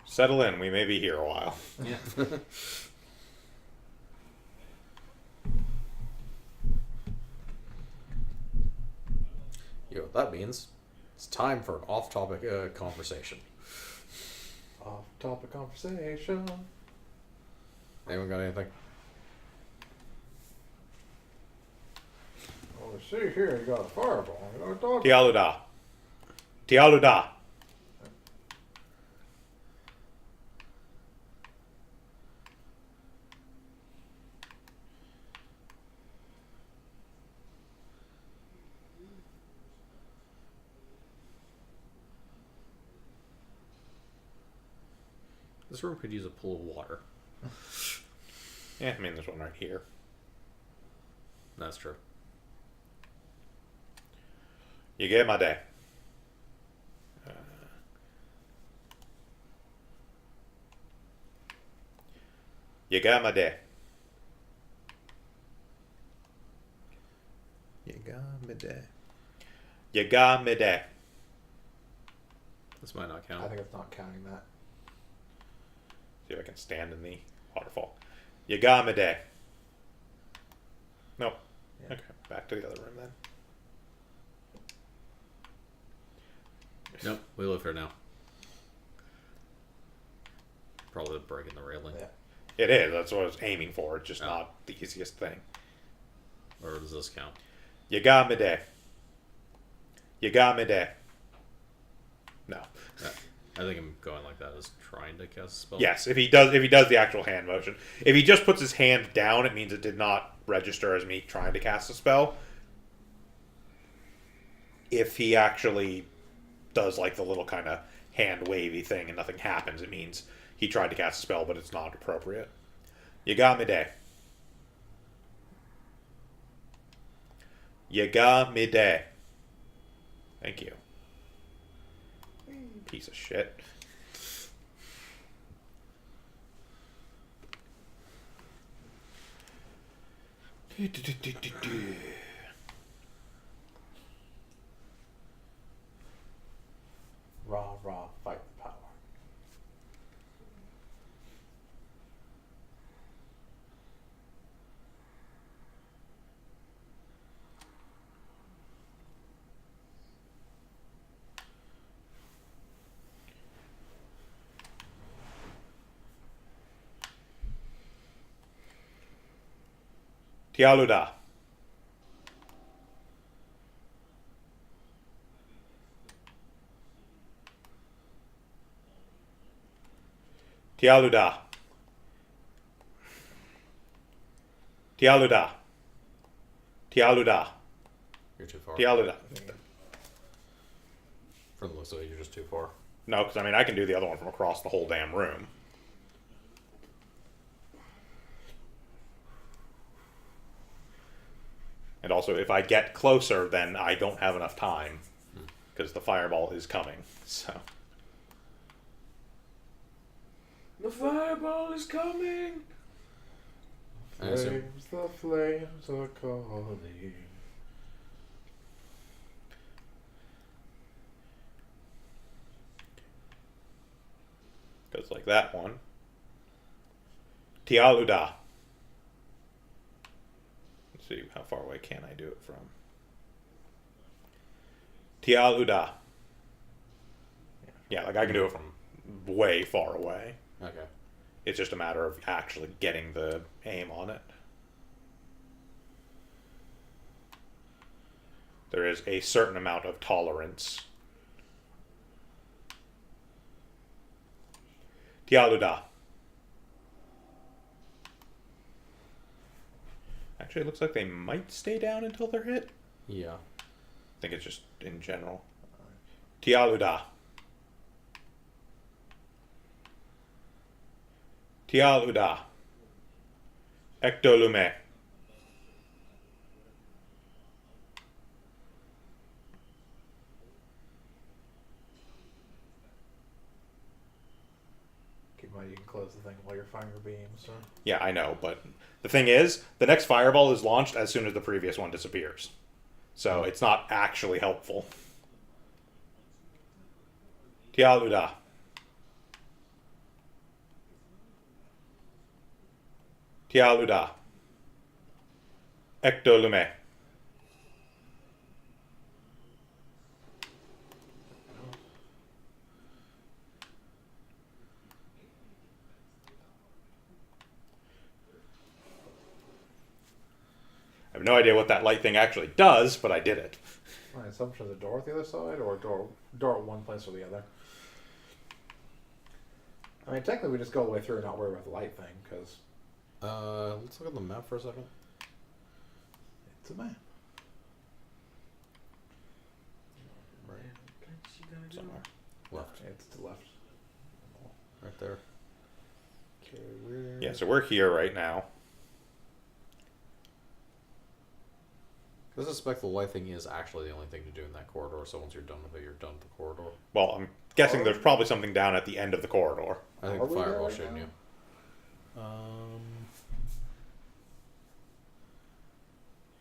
Settle in, we may be here a while. Yeah. You know what that means? It's time for an off-topic conversation. Off-topic conversation. Anyone got anything? Oh, see here, you got a fireball. You got a dog. Tialuda. Tialuda. This room could use a pool of water. Yeah, I mean, there's one right here. That's true. You get my day. You got my day. You got me day. You got me day. This might not count. I think it's not counting that. See if I can stand in the waterfall. You got me day. No. Yeah. Okay, back to the other room then. Nope, we live here now. Probably breaking the railing. Yeah. It is. That's what I was aiming for. It's just Oh. not the easiest thing. Or does this count? You got me day. You got me day. No. Yeah. I think I'm going like that as trying to cast a spell. Yes, if he does the actual hand motion. If he just puts his hand down, it means it did not register as me trying to cast a spell. If he actually does like the little kind of hand wavy thing and nothing happens, it means he tried to cast a spell, but it's not appropriate. You got me day. You got me day. Thank you. Piece of shit. Rah, rah, fight the power. Tialuda. Tialuda. Tialuda. Tialuda. You're too far. Tialuda. From the looks of it, you're just too far. No, because I mean I can do the other one from across the whole damn room. And also, if I get closer, then I don't have enough time because the fireball is coming. So The fireball is coming. I assume. Flames, the flames are calling. goes like that one. Tialuda. Let's see how far away can I do it from. Tialuda. Yeah, like I can do it from way far away. Okay. It's just a matter of actually getting the aim on it. There is a certain amount of tolerance. Tialuda. Actually, it looks like they might stay down until they're hit. Yeah. I think it's just in general. Tialuda. Tialuda. Ectolume. Keep in mind you can close the thing while you're firing your beams. So. Yeah, I know, but the thing is, the next fireball is launched as soon as the previous one disappears. So it's not actually helpful. Tialuda. Tialuda. Ectolume. I have no idea what that light thing actually does, but I did it. My assumption is a door at the other side, or a door at one place or the other. I mean, technically, we just go all the way through and not worry about the light thing, because let's look at the map for a second. it's a map. Right. Somewhere. Left. It's to the left. Right there. Okay, we're... Yeah, so we're here right now. I suspect the light thing is actually the only thing to do in that corridor, so once you're done with it, you're done with the corridor. Well, I'm guessing there's probably something down at the end of the corridor. I think Are the we there firewall right shooting now? you.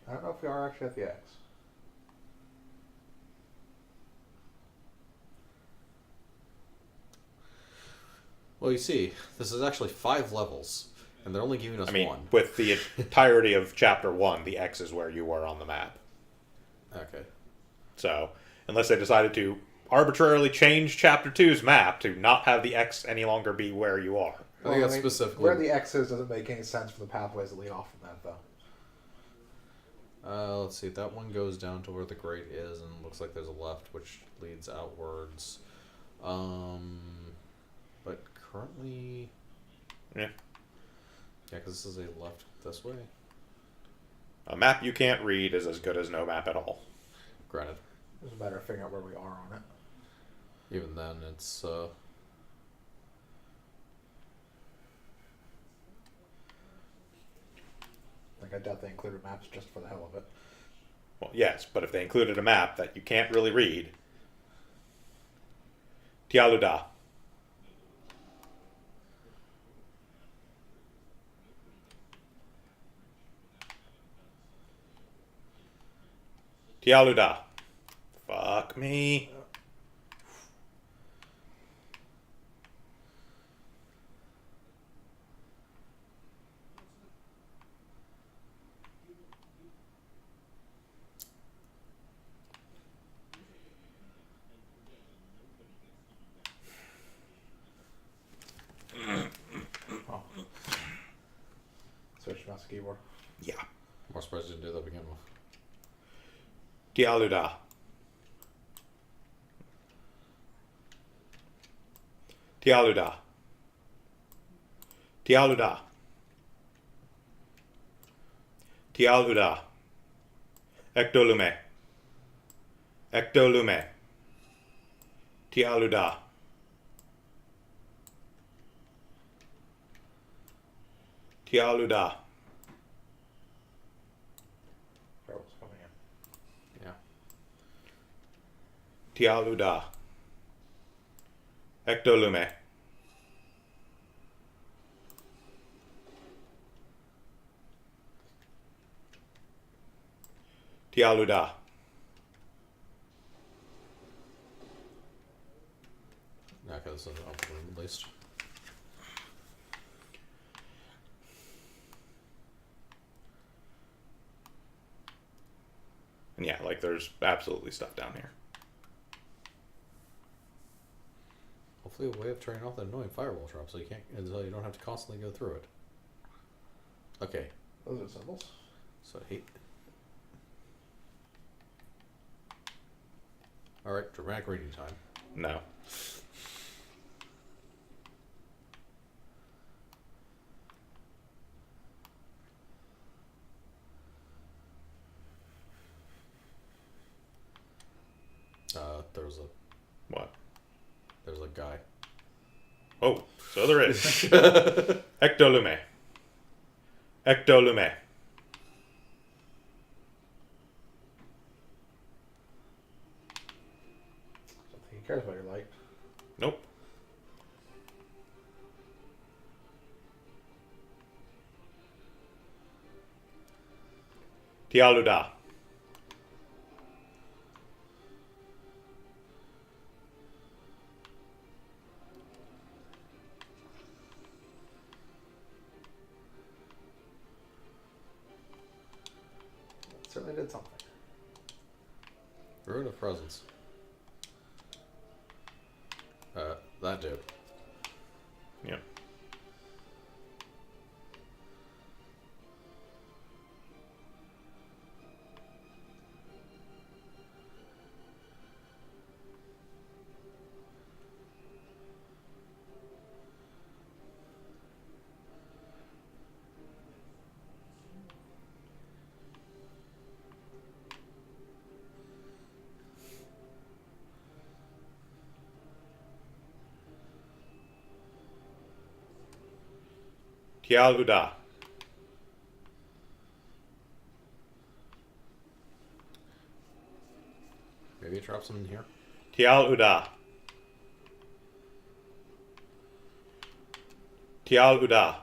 I don't know if we are actually at the X. Well, you see, this is actually 5 levels, and they're only giving us I mean, 1. with the entirety of Chapter 1, the X is where you were on the map. Okay. So, unless they decided to arbitrarily change Chapter 2's map to not have the X any longer be where you are. I think that's specifically... Where the X is doesn't make any sense for the pathways that lead off from that, though. let's see, that one goes down to where the grate is, and looks like there's a left, which leads outwards. But currently... Yeah. Yeah, because this is a left this way. A map you can't read is as good as no map at all. Granted. It's a matter of figuring out where we are on it. Even then, it's, Like, I doubt they included maps just for the hell of it. Well, yes, but if they included a map that you can't really read... Tialuda. Tialuda. Fuck me. Oh. Switch mouse and keyboard. Yeah. more surprised you didn't do that to begin with. Tialuda. Tialuda. Tialuda. Tialuda. Ectolume. Ectolume. Tialuda. Tialuda. Feral's coming in. Yeah. Tialuda. Ectolume. Tialuda. Yeah, because this is an open room at least. And yeah, like there's absolutely stuff down here. Hopefully a way of turning off that annoying firewall trap so you can't, so you don't have to constantly go through it. Okay, Those are symbols. so hate. Alright, dramatic reading time. No. What? There's a guy. Oh, so there is. Ectolume. Ectolume. Don't think he cares about your light. Nope. Tialuda. Certainly did something. Rune of Presence. That dude. Yep. Tialuda. Maybe drop some in here. Tialuda. Tialuda.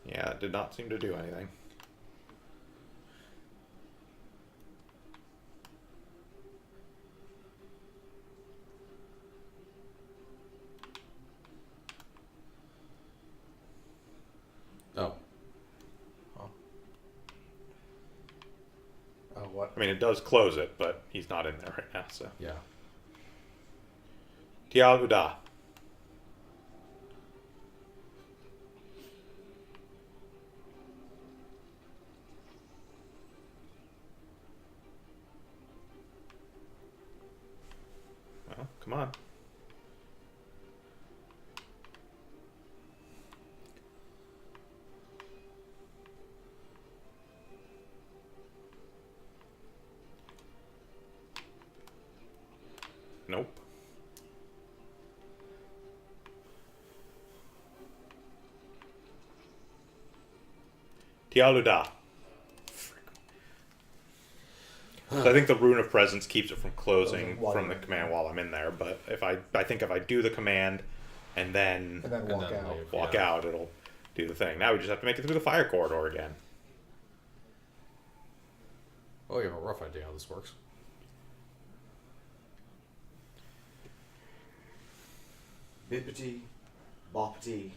Yeah, it did not seem to do anything. Oh. Oh, what? I mean, it does close it, but he's not in there right now, so. Yeah. Tialuda. Well, come on. Nope. Tialuda. So I think the Rune of Presence keeps it from closing While from you're the in command while I'm in there, but if I think if I do the command and then And then And walk then out. leave. walk Yeah. out, it'll do the thing. Now we just have to make it through the fire corridor again. Oh, you have a rough idea how this works. Bippity, boppity,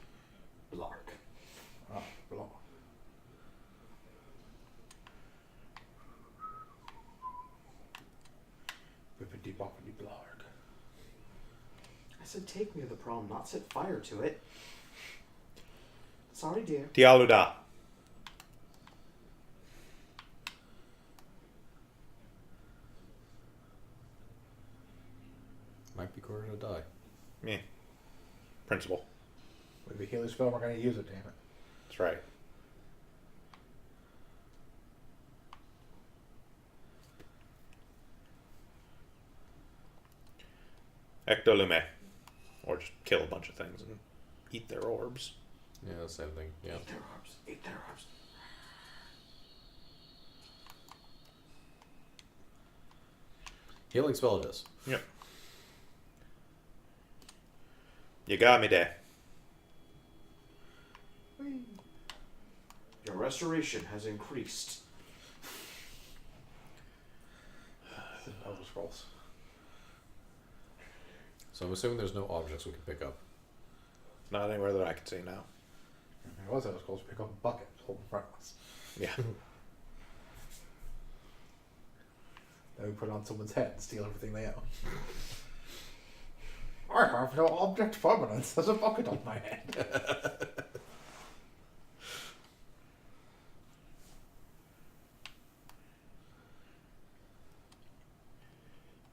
blark. Oh, blah. Bippity boppity blarg. I said take me to the prom, not set fire to it. Sorry, dear. Tialuda. Might be quarter to die. Me. Principal. With the healing spell, we're going to use it, damn it. That's right. Ectolume. Or just kill a bunch of things and eat their orbs. Yeah, same thing. Yeah. Eat their orbs. Eat their orbs. Healing spell it is. Yep. You got me there. Your restoration has increased. This is Elder Scrolls. So I'm assuming there's no objects we can pick up. Not anywhere that I can see now. It was Elder Scrolls. Pick up a bucket, hold in front of us. Yeah. Then we put it on someone's head and steal everything they own. I have no object permanence. There's a bucket on my head.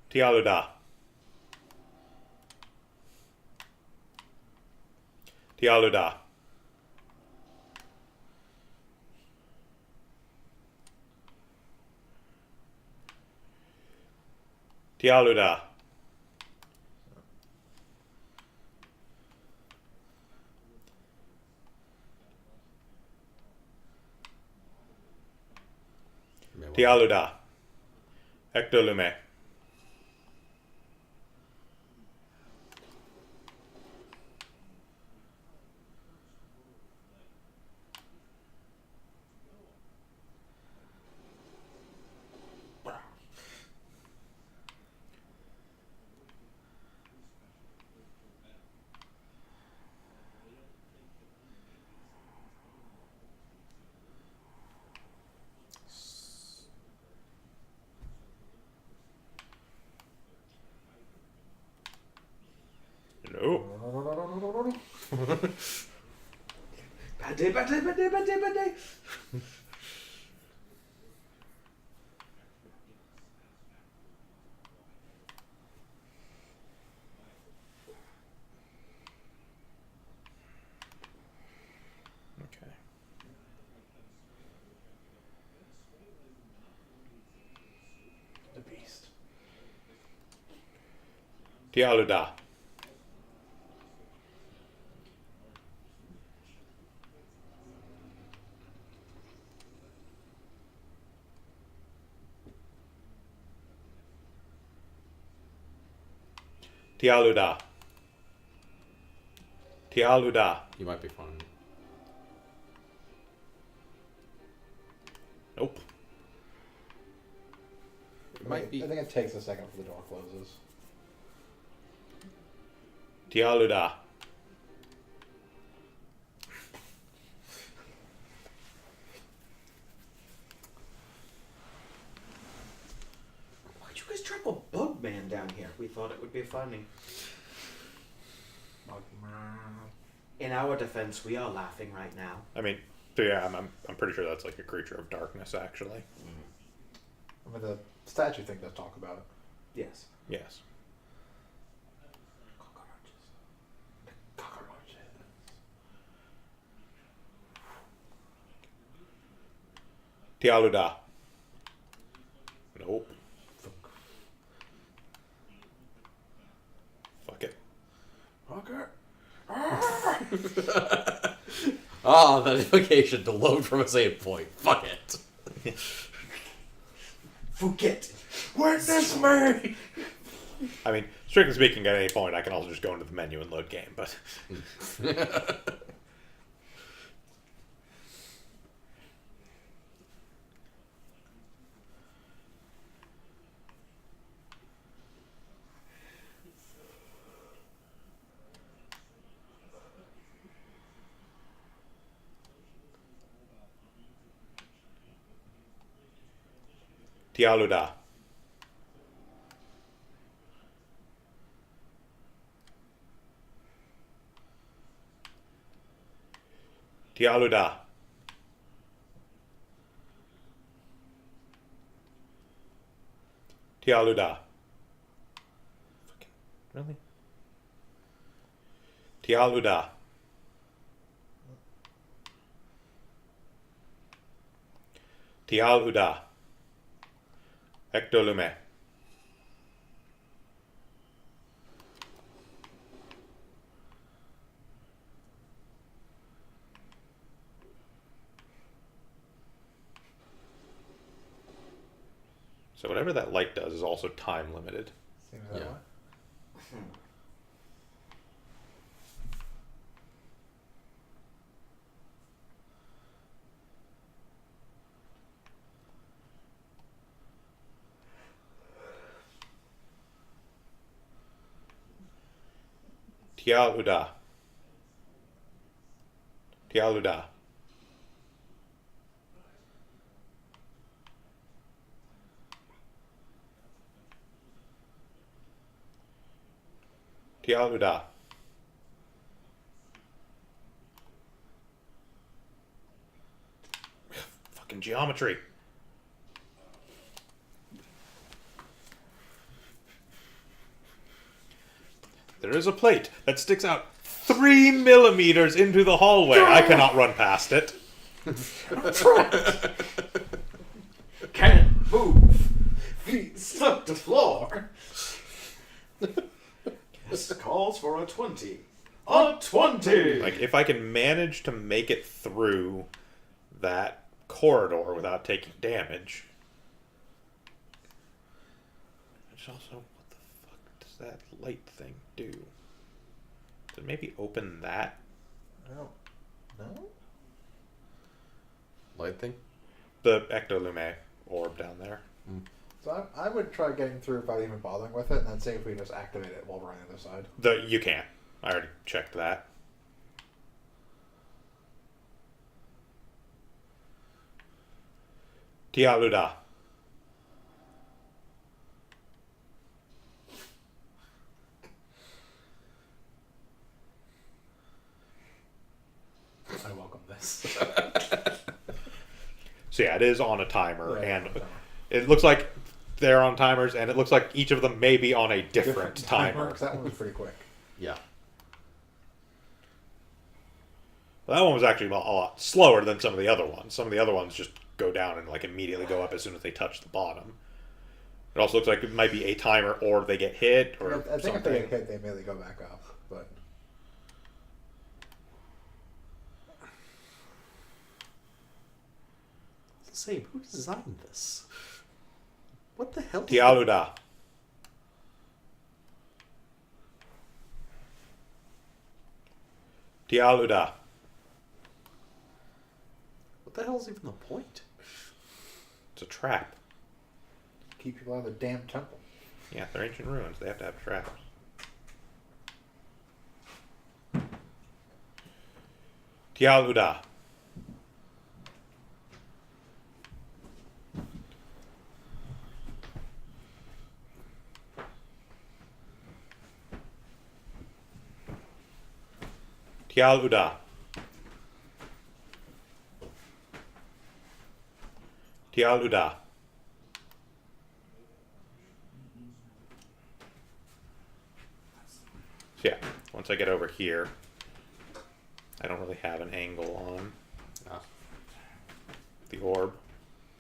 Tialuda. Tialuda. Tialuda. Tialuda. Ectolume. No. Bad day, bad day, bad day, bad day, bad day. Okay. The beast. Tialuda. Tialuda. Tialuda. You might be fine. Nope. It might be. I think it takes a second for the door closes. Tialuda. Why'd you guys trap a bug man down here? We thought it would be funny. In our defense, we are laughing right now. I mean, yeah, I'm pretty sure that's like a creature of darkness, actually. I mean, the statue thing does talk about it. Yes. Yes. Cockroaches. Tialuda. Nope. Fuck it. Okay. Ah, the notification to load from a save point. Fuck it. Forget. Witness me! I mean, strictly speaking, at any point, I can also just go into the menu and load game, but... Tialuda. Tialuda. Tialuda. Fucking, really? Tialuda. Tialuda. Ectolume. So whatever that light does is also time limited. Seems that Yeah. way. Tialuda. Tialuda. Tialuda. Fucking geometry. There is a plate that sticks out 3 millimeters into the hallway. I cannot run past it. Can't move. Feet stuck to floor. This calls for a 20. A 20! Like, if I can manage to make it through that corridor without taking damage, There's also, what the fuck does that light thing do? Does it maybe open that? No. No? Light thing? The ectolume orb down there. So I would try getting through without even bothering with it, and then see if we just activate it while we're on the other side. You can't. I already checked that. Tialuda. I welcome this. So yeah, it is on a timer, Yeah, and on a timer. it looks like they're on timers, and it looks like each of them may be on a different timer. 'Cause that one was pretty quick. Yeah. Well, that one was actually a lot slower than some of the other ones. Some of the other ones just go down and like immediately go up as soon as they touch the bottom. It also looks like it might be a timer, or they get hit, or I think something. if they get hit, they immediately go back up. But Same. Who designed this? What the hell? Tialuda. Tialuda. What the hell is even the point? It's a trap. keep people out of the damn temple. Yeah, they're ancient ruins. They have to have traps. Tialuda. Tialuda. Tialuda. So yeah, once I get over here, I don't really have an angle on Ah, the orb.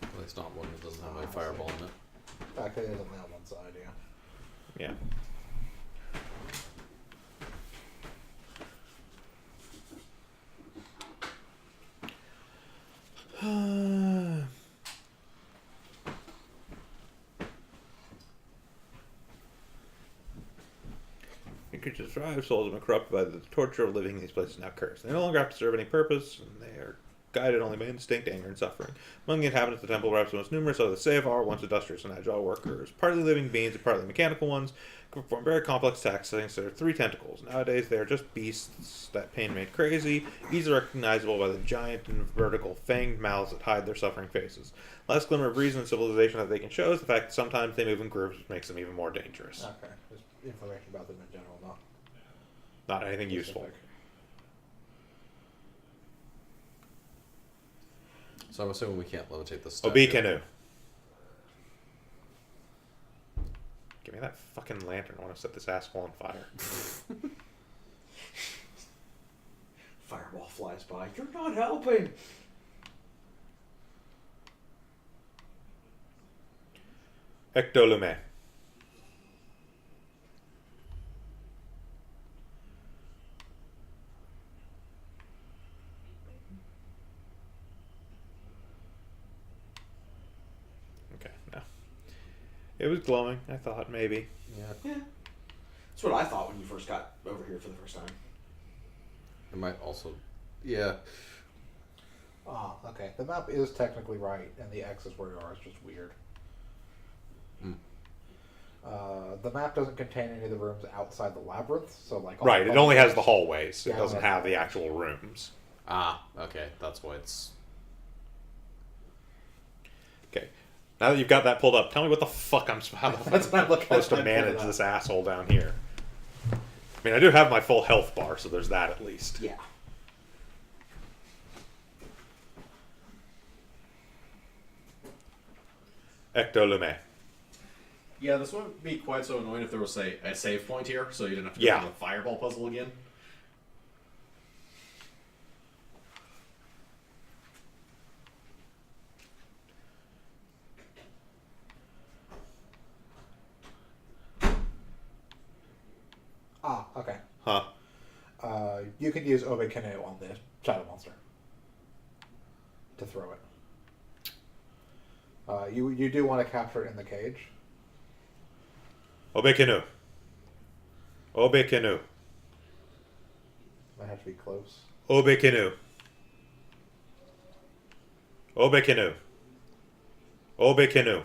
at least not one that doesn't have a fireball in it. Back there is only on one side, yeah. Yeah. Creatures thrive, souls have been corrupted by the torture of living in these places now cursed. They no longer have to serve any purpose, and they are guided only by instinct, anger, and suffering. Among the inhabitants of the temple, perhaps the most numerous are the Sevar, once industrious and agile workers, partly living beings and partly mechanical ones, who perform very complex tasks thanks to their 3 tentacles. Nowadays, they are just beasts that pain made crazy, easily recognizable by the giant and vertical fanged mouths that hide their suffering faces. Last glimmer of reason and civilization that they can show is the fact that sometimes they move in groups, which makes them even more dangerous. Okay. Just information about them in general, Not anything not useful. specific. So I'm assuming we can't levitate this stuff. Obi canoe. Give me that fucking lantern. I want to set this asshole on fire. Fireball flies by. You're not helping. Ectolume. Okay, no. It was glowing. I thought maybe. Yeah. Yeah. That's what I thought when you first got over here for the first time. It might also. Yeah. Ah, okay. The map is technically right, and the X is where you are. It's just weird. Hmm. The map doesn't contain any of the rooms outside the labyrinth, so like all Right, the it only has the hallways- hallways. It Yeah, doesn't that's have the right. actual rooms. Ah, okay. That's why it's. Okay. Now that you've got that pulled up, tell me what the fuck how the fuck That's what I'm looking supposed at. to manage this asshole down here. I mean, I do have my full health bar, so there's that at least. Yeah. Ectolume. Yeah, this wouldn't be quite so annoying if there was, say, a save point here, so you didn't have to go Yeah. through the fireball puzzle again. Ah, okay. Huh. You can use Obe Canoe on the shadow monster to throw it. You do want to capture it in the cage. Obekenu. Obekenu. Might have to be close. Obekenu. Obekenu. Obekenu.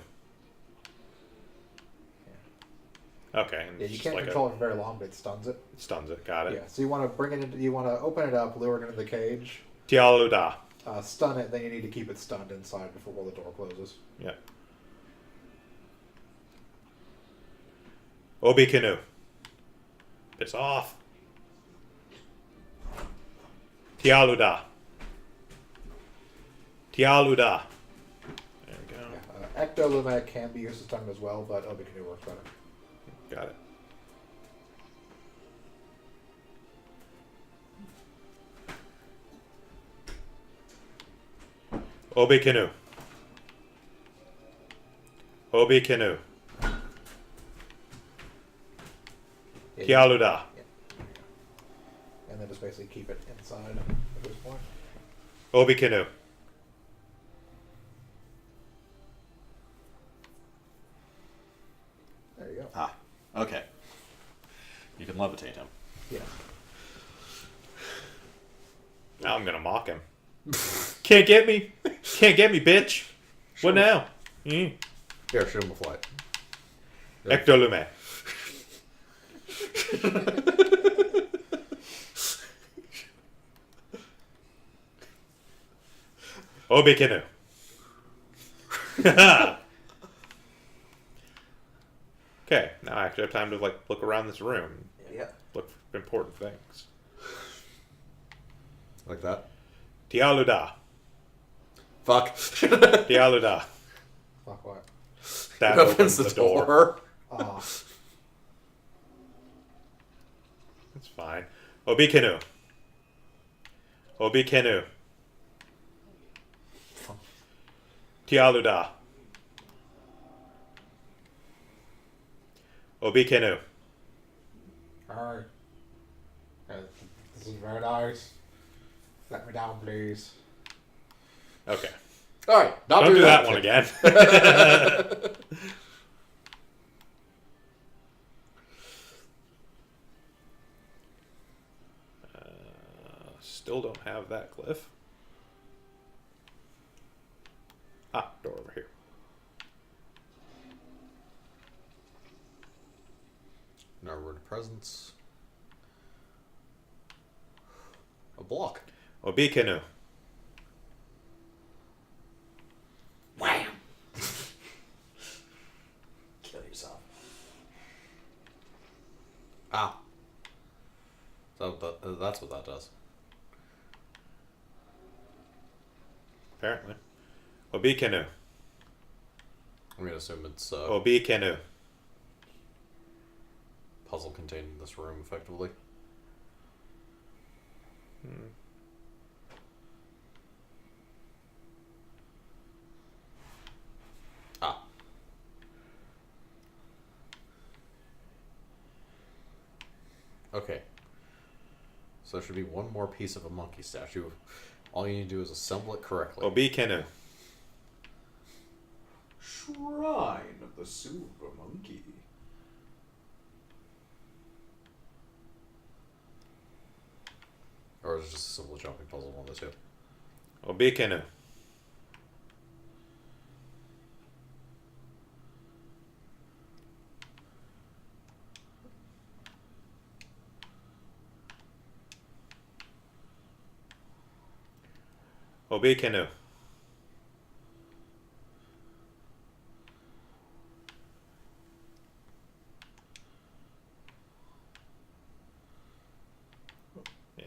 Okay. And Yeah, you just can't like control it for very long, but it stuns it. stuns it. Got it. Yeah, so you want to bring it into, you want to open it up, lure it into the cage, Tialuda. stun it, then you need to keep it stunned inside before the door closes. Yeah. Obekenu. Piss off. Tialuda. Tialuda. There we go. Yeah, Ectolume can be used as stun as well, but Obekenu works better. Got it. Obekenu. Obekenu. Yeah, Tialuda. and then just basically keep it inside at this point. Obekenu. There you go. Ah, okay. You can levitate him. Yeah. Now I'm gonna mock him. Can't get me. Can't get me, bitch. What now? Mm. Here, shoot him a flight. Ectolume. Obekenu. Okay, now I actually have time to look around this room, Yeah. look for important things. Like that. Tialuda. Fuck. Tialuda. Fuck what? That Opens opens the the door. door. Ah, That's fine. Obekenu. Obekenu. Tialuda. Obekenu. alright. This is very nice. Let me down, please. Okay. Alright, not Don't do that one again. Still don't have that glyph. Ah, door over here. No word of presence. A block. Obekenu. Wham! Kill yourself. Ah. So that's what that does. Apparently. Obekenu. I'm gonna assume it's Obekenu. puzzle contained in this room, effectively. Ah. Okay. So there should be one more piece of a monkey statue. All you need to do is assemble it correctly. Obekenu. Shrine of the Silver Monkey. Or is it just a simple jumping puzzle, one of the two? Obekenu. Obekenu. Yeah.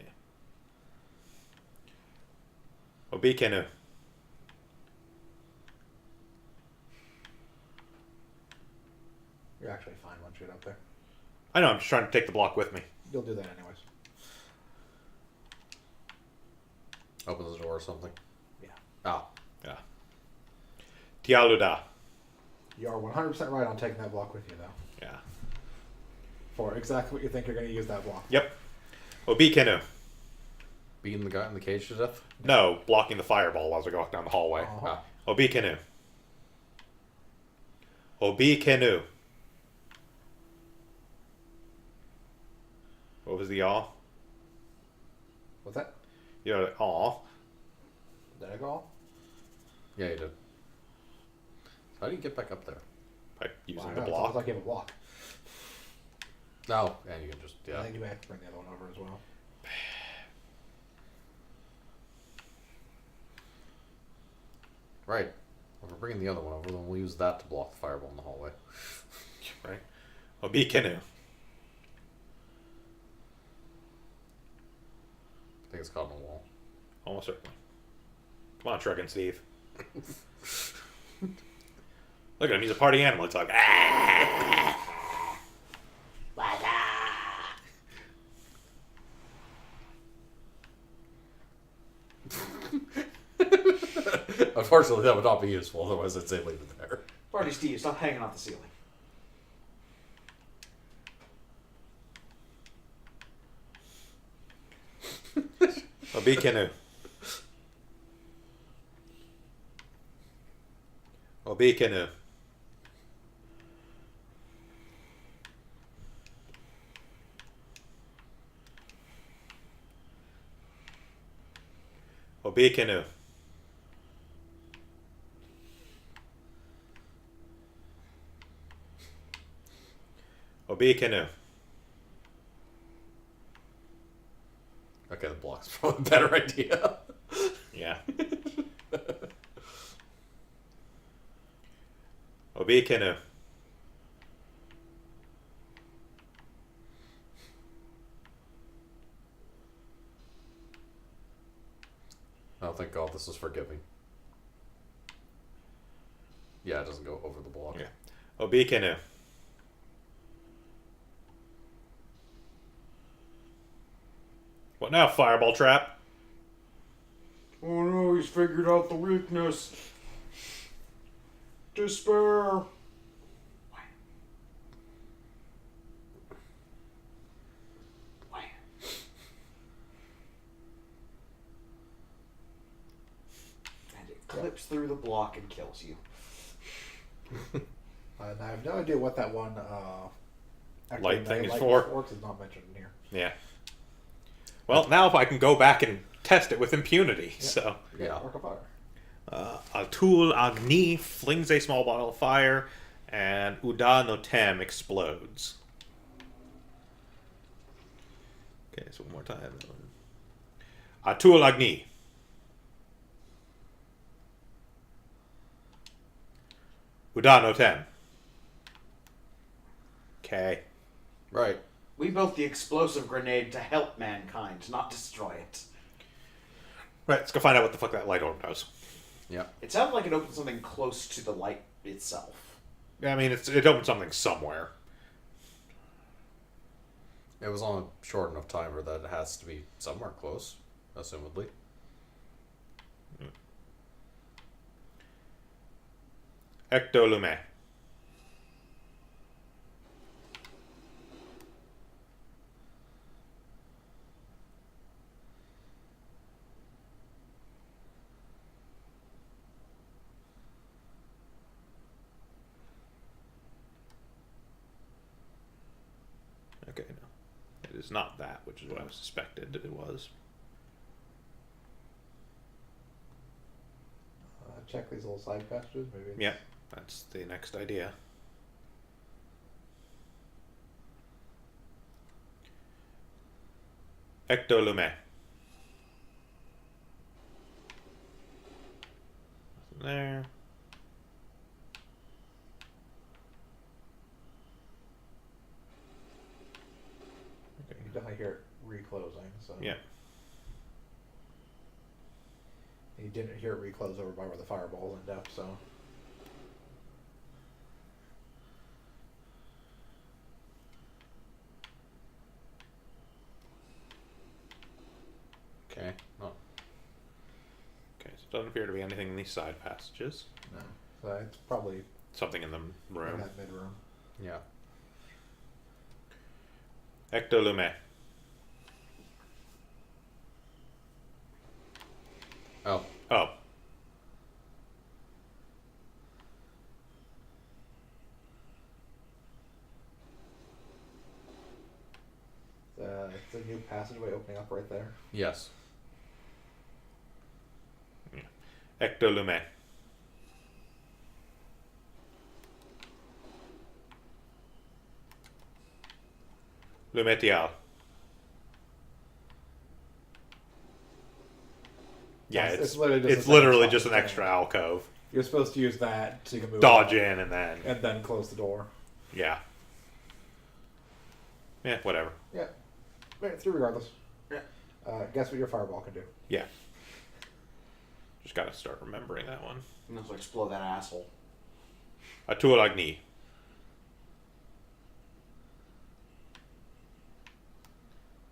Obekenu. You're actually fine once you get up there. I know, I'm just trying to take the block with me. You'll do that anyways. Open the door or something. Yeah. Ah. Yeah. Tialuda. You are 100% right on taking that block with you, though. Yeah. For exactly what you think you're going to use that block. Yep. Obekenu. Beating the guy in the cage to death? No, blocking the fireball as I walk down the hallway. Uh-huh. Ah. Obekenu. Obekenu. What was the aw? What's that? You know, aw. Did I go all? Yeah, you did. How do you get back up there? By using Well, the I know, block. It's like you have a block. No, and you can just, I yeah. think you may have to bring the other one over as well. Right. If we're bringing the other one over, then we'll use that to block the fireball in the hallway. Right? Obi Kenu. I think it's caught on the wall. Almost certainly. Come on, Truckin' Steve. Look at him, he's a party animal. It's like, ah! Unfortunately, that would not be useful, otherwise I'd say leave it there. Party Steve, stop hanging off the ceiling. Obi Kenu. Obi Kenu. Obi Kenu. Obi Kenu. Okay, the block's probably a better idea. Yeah. Obi Kenu. Oh, thank God, this is forgiving. Yeah, it doesn't go over the block. Yeah. Obi Kenu. What now, fireball trap? Oh no, he's figured out the weakness. Despair. And it clips through the block and kills you. And I have no idea what that one Light thing is light for. Works is not mentioned in here. Yeah. Well, now if I can go back and test it with impunity. Yeah. So, Yeah. Arc of fire. Atul Agni flings a small bottle of fire, and Uda Notem explodes. Okay, so one more time. Atul Agni. Uda Notem. Okay. Right. We built the explosive grenade to help mankind, not destroy it. Right, let's go find out what the fuck that light orb does. Yeah. It sounded like it opened something close to the light itself. Yeah, I mean, it opened something somewhere. It was on a short enough timer that it has to be somewhere close, assumedly. Ectolume. Okay, no. It is not that, which is what I suspected it was. Check these little side passages. Maybe. It's... Yep, that's the next idea. Ectolume. There. Okay. You definitely hear it reclosing. So. Yeah. You didn't hear it reclose over by where the fireballs end up. So. Okay. Oh. Okay, so it doesn't appear to be anything in these side passages. No. So it's probably Something in the in room. that mid room. Yeah. Ectolume. Oh. Oh. It's Is a new passageway opening up right there? Yes. Ectolume. Lumetial. Yeah, It's it's literally literally just a just an second extra tunnel. alcove. You're supposed to use that so you can move Dodge out in and then close the door. yeah. Yeah, whatever. Yeah. Right, through regardless. Yeah. Guess what your fireball can do? Yeah. Just gotta start remembering that one. And also explode that asshole. Atuolagni.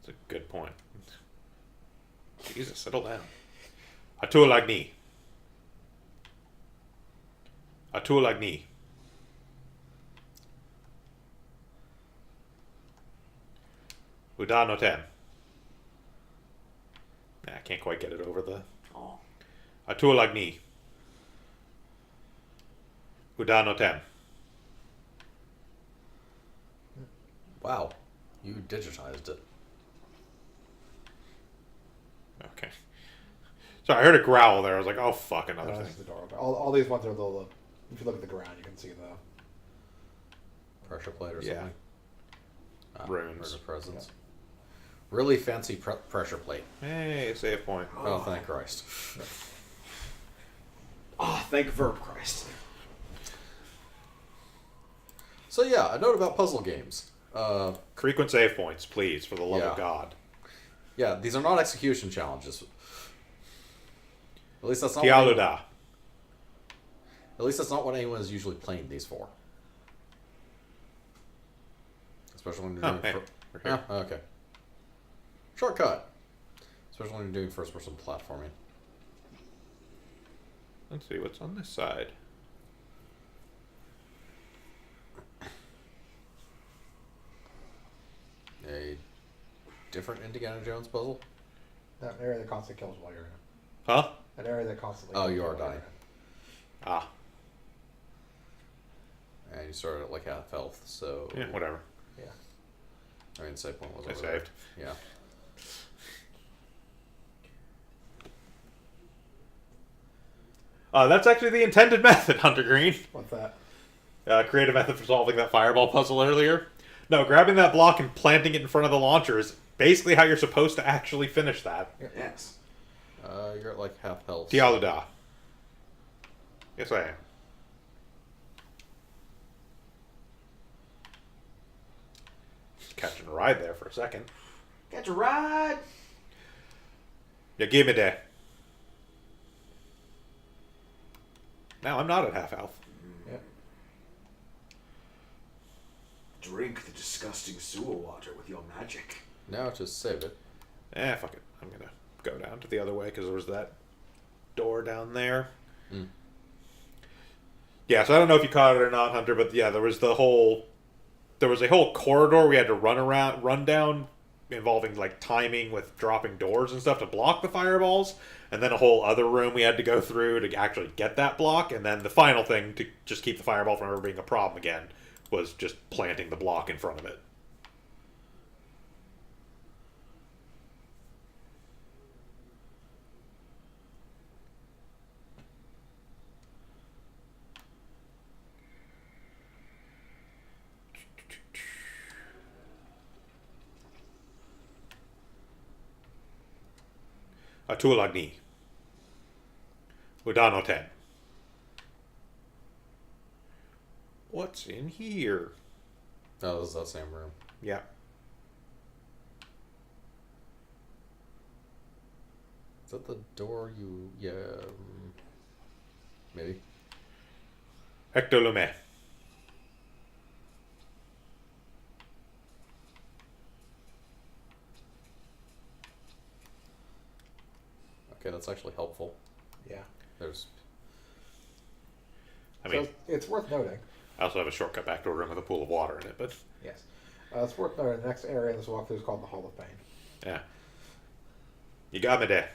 That's a good point. Jesus, settle down. Atuolagni. Atuolagni. Udanotem. Nah, I can't quite get it over the... Oh. Atuolagni. Udanotem. Wow. You digitized it. Okay. So I heard a growl there. I was like, oh, fuck, another That's thing. the door open. All these ones are little. If you look at the ground, you can see the. Pressure plate or Yeah. something. Runes. Where's the presence? Really fancy pressure plate. Hey, save point. Oh, thank Christ. Ah, thank Verb Christ. So yeah, a note about puzzle games. Frequent save points, please, for the love Yeah. of God. Yeah, these are not execution challenges. At least that's not. Tialuda. At least that's not what anyone is usually playing these for. Especially when you're Oh, doing. hey, we're here. Yeah, okay. Shortcut. Especially when you're doing first-person platforming. Let's see what's on this side. A different Indiana Jones puzzle. That area that constantly kills while you're in it. Huh? That area that constantly. Oh, kills you are while you're dying. in it. Ah. And you started at like half health, so. Yeah, whatever. Yeah. I mean, save point was I over there. saved. Yeah. That's actually the intended method, Hunter Green. What's that? Creative method for solving that fireball puzzle earlier. No, grabbing that block and planting it in front of the launcher is basically how you're supposed to actually finish that. Yes. You're at like half health. Tialuda. Yes, I am. Just catching a ride there for a second. Catch a ride. Yeah, give me that. Now I'm not at half health. Yeah. Drink the disgusting sewer water with your magic. Now just save it. Fuck it. I'm gonna go down to the other way because there was that door down there. Mm. Yeah, so I don't know if you caught it or not, Hunter, but yeah, there was a whole corridor we had to run down, involving like timing with dropping doors and stuff to block the fireballs, and then a whole other room we had to go through to actually get that block, and then the final thing to just keep the fireball from ever being a problem again was just planting the block in front of it. Atuolagni. Udanoten. What's in here? Oh, this is that same room. Yeah. Is that the door you... Yeah... maybe? Ectolume. Okay, that's actually helpful. Yeah. There's... I mean, So it's worth noting. I also have a shortcut back to a room with a pool of water in it, but Yes. It's worth noting the next area in this walkthrough is called the Hall of Pain. yeah. You got me there.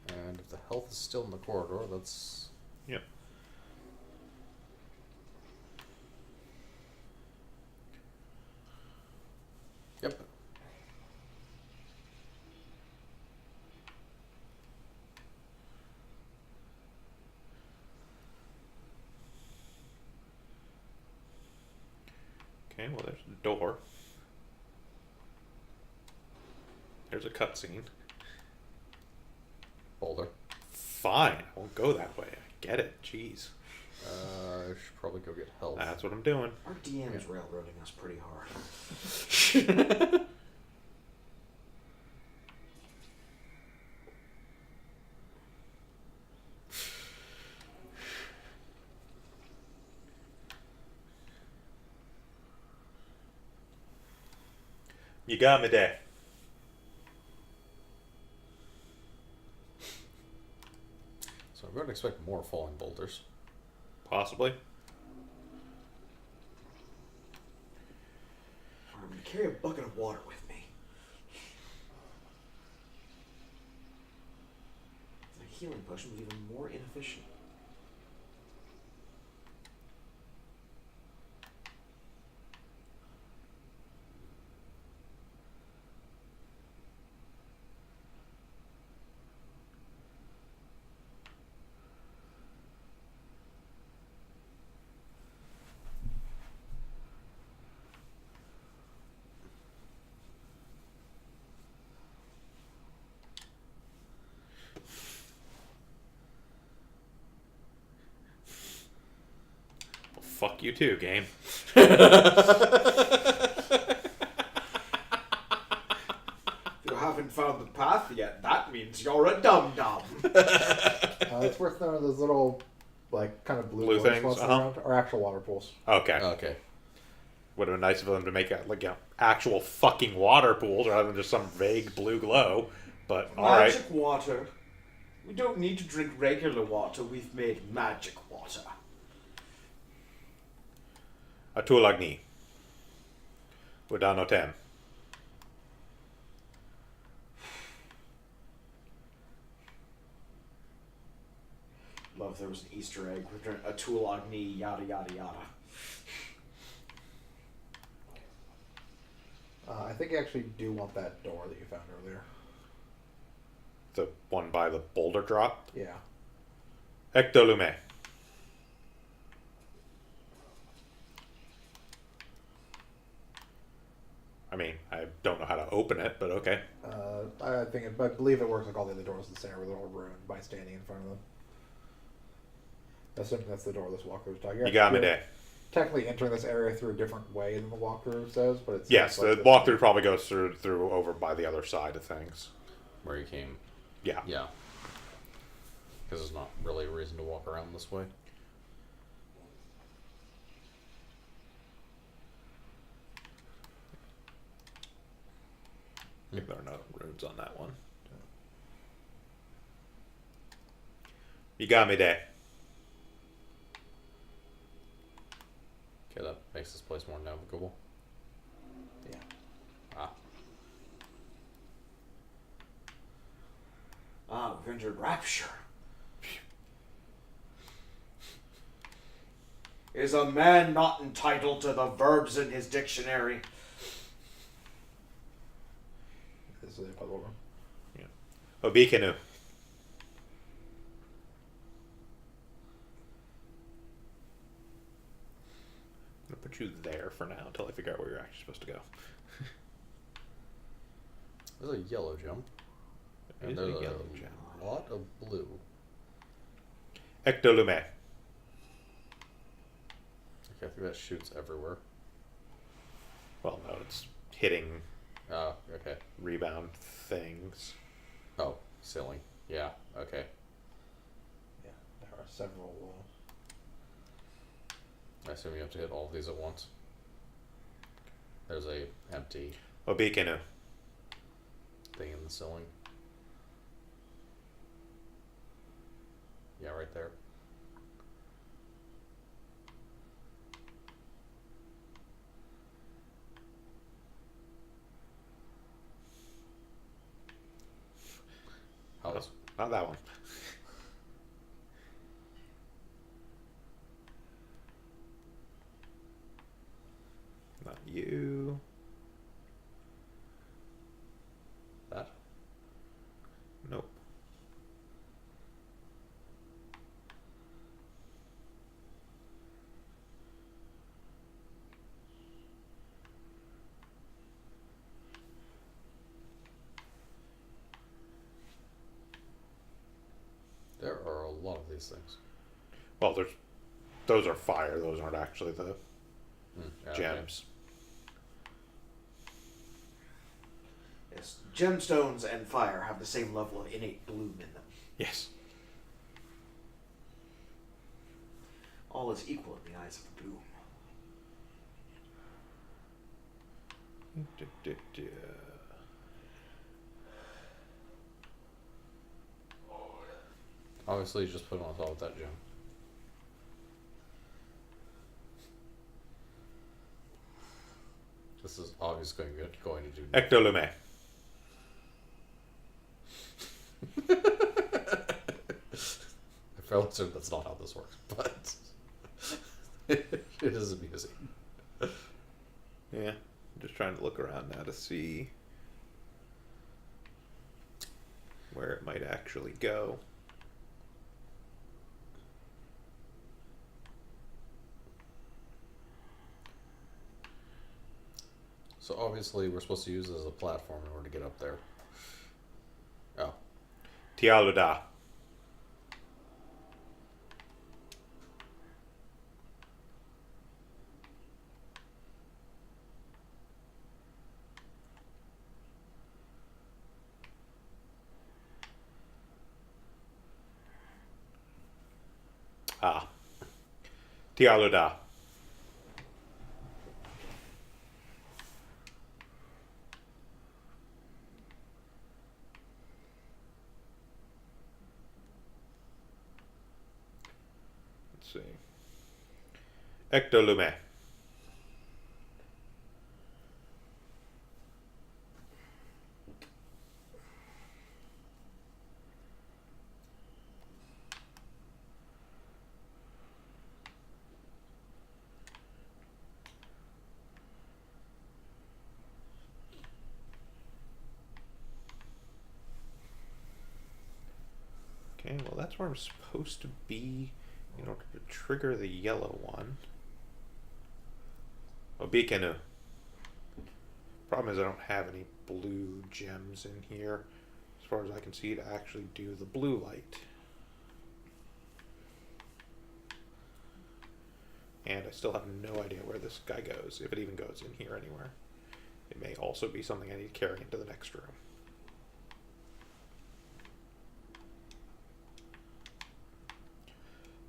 And if the health is still in the corridor, that's... Yep. Okay, well, there's a door. There's a cutscene. Boulder. Fine, I won't go that way. I get it. Jeez. I should probably go get health. That's what I'm doing. Our DM is railroading us pretty hard. You got me there. So I'm going to expect more falling boulders. Possibly. I'm going to carry a bucket of water with me. The healing potion was even more inefficient. Well, fuck you too, game. If you haven't found the path yet, that means you're a dum-dum. It's worth knowing those little, like, kind of blue Things, spots around are actual water pools. Okay. Okay. Would have been nice for them to make it like actual fucking water pools rather than just some vague blue glow. But alright. Magic water. We don't need to drink regular water. We've made magic water. Atulagni. Udanotem. Love there was an Easter egg. A Tulagni, yada yada yada. I think you actually do want that door that you found earlier. The one by the boulder drop. Yeah. Ectolume. I mean, I don't know how to open it, but okay. I believe it works like all the other doors in the center where they're all ruined by standing in front of them. Assuming that's the door this walkthrough is talking. You got me You're there. Technically entering this area through a different way than the walkthrough says, but it's Yes, the walkthrough probably goes through over by the other side of things. Where you came. Yeah. Yeah. Because there's not really a reason to walk around this way. There are no runes on that one. You got me there. Okay, that makes this place more navigable. Yeah. Ah. Ah, we've entered Rapture. Is a man not entitled to the verbs in his dictionary? This is a puzzle room. Obikenu. I'm gonna put you there for now until I figure out where you're actually supposed to go. There's a yellow gem. And Is there's a a yellow gem. lot of blue. Ectolume. Okay, I think that shoots everywhere. Well, no, it's hitting Oh, okay. rebound things. Oh, ceiling. Yeah, okay. Yeah, there are several. I assume you have to hit all of these at once. There's a empty Obikenu. thing in the ceiling. Yeah, right there. How is Not that one. Not you. that? Nope. these things? Well, those are fire. Those aren't actually the Yeah, gems. Yes, gemstones and fire have the same level of innate bloom in them. Yes. All is equal in the eyes of the bloom. Obviously, you just put them on top of that gem. This is obviously going to do. Ectolume. I fairly certain that's not how this works, but it is amusing. Yeah. I'm just trying to look around now to see where it might actually go. So obviously, we're supposed to use it as a platform in order to get up there. Oh. Tialuda. Ah. Tialuda. Let's see. Ectolume. Okay, well that's where I'm supposed to be in order to trigger the yellow one. Obikenu. Problem is I don't have any blue gems in here, as far as I can see, to actually do the blue light. And I still have no idea where this guy goes, if it even goes in here anywhere. It may also be something I need to carry into the next room.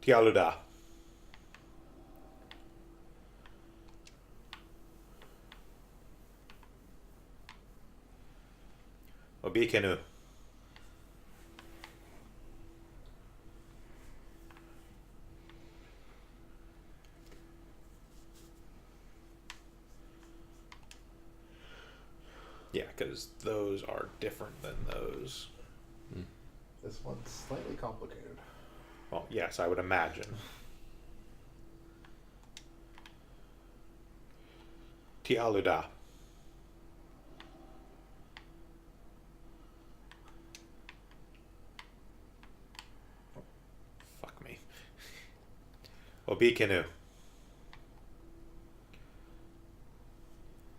Tialuda. Obikenu. Yeah, because those are different than those. This one's slightly complicated. Well, yes, I would imagine. Tialuda. Fuck me. Obikenu.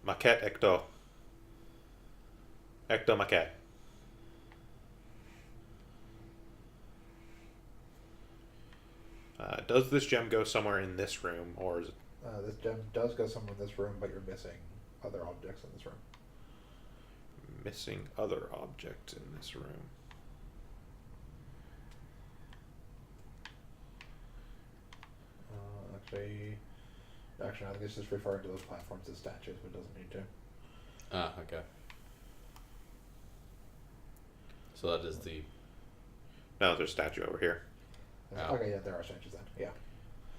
Maquette Ecto. Ecto Maquette. Does this gem go somewhere in this room, or is it... This gem does go somewhere in this room, but you're missing other objects in this room. Missing other objects in this room? Actually, I think it's just referring to those platforms as statues, but it doesn't need to. Ah, okay. So that is the... No, there's a statue over here. Oh. Okay, yeah, there are statues then. Yeah.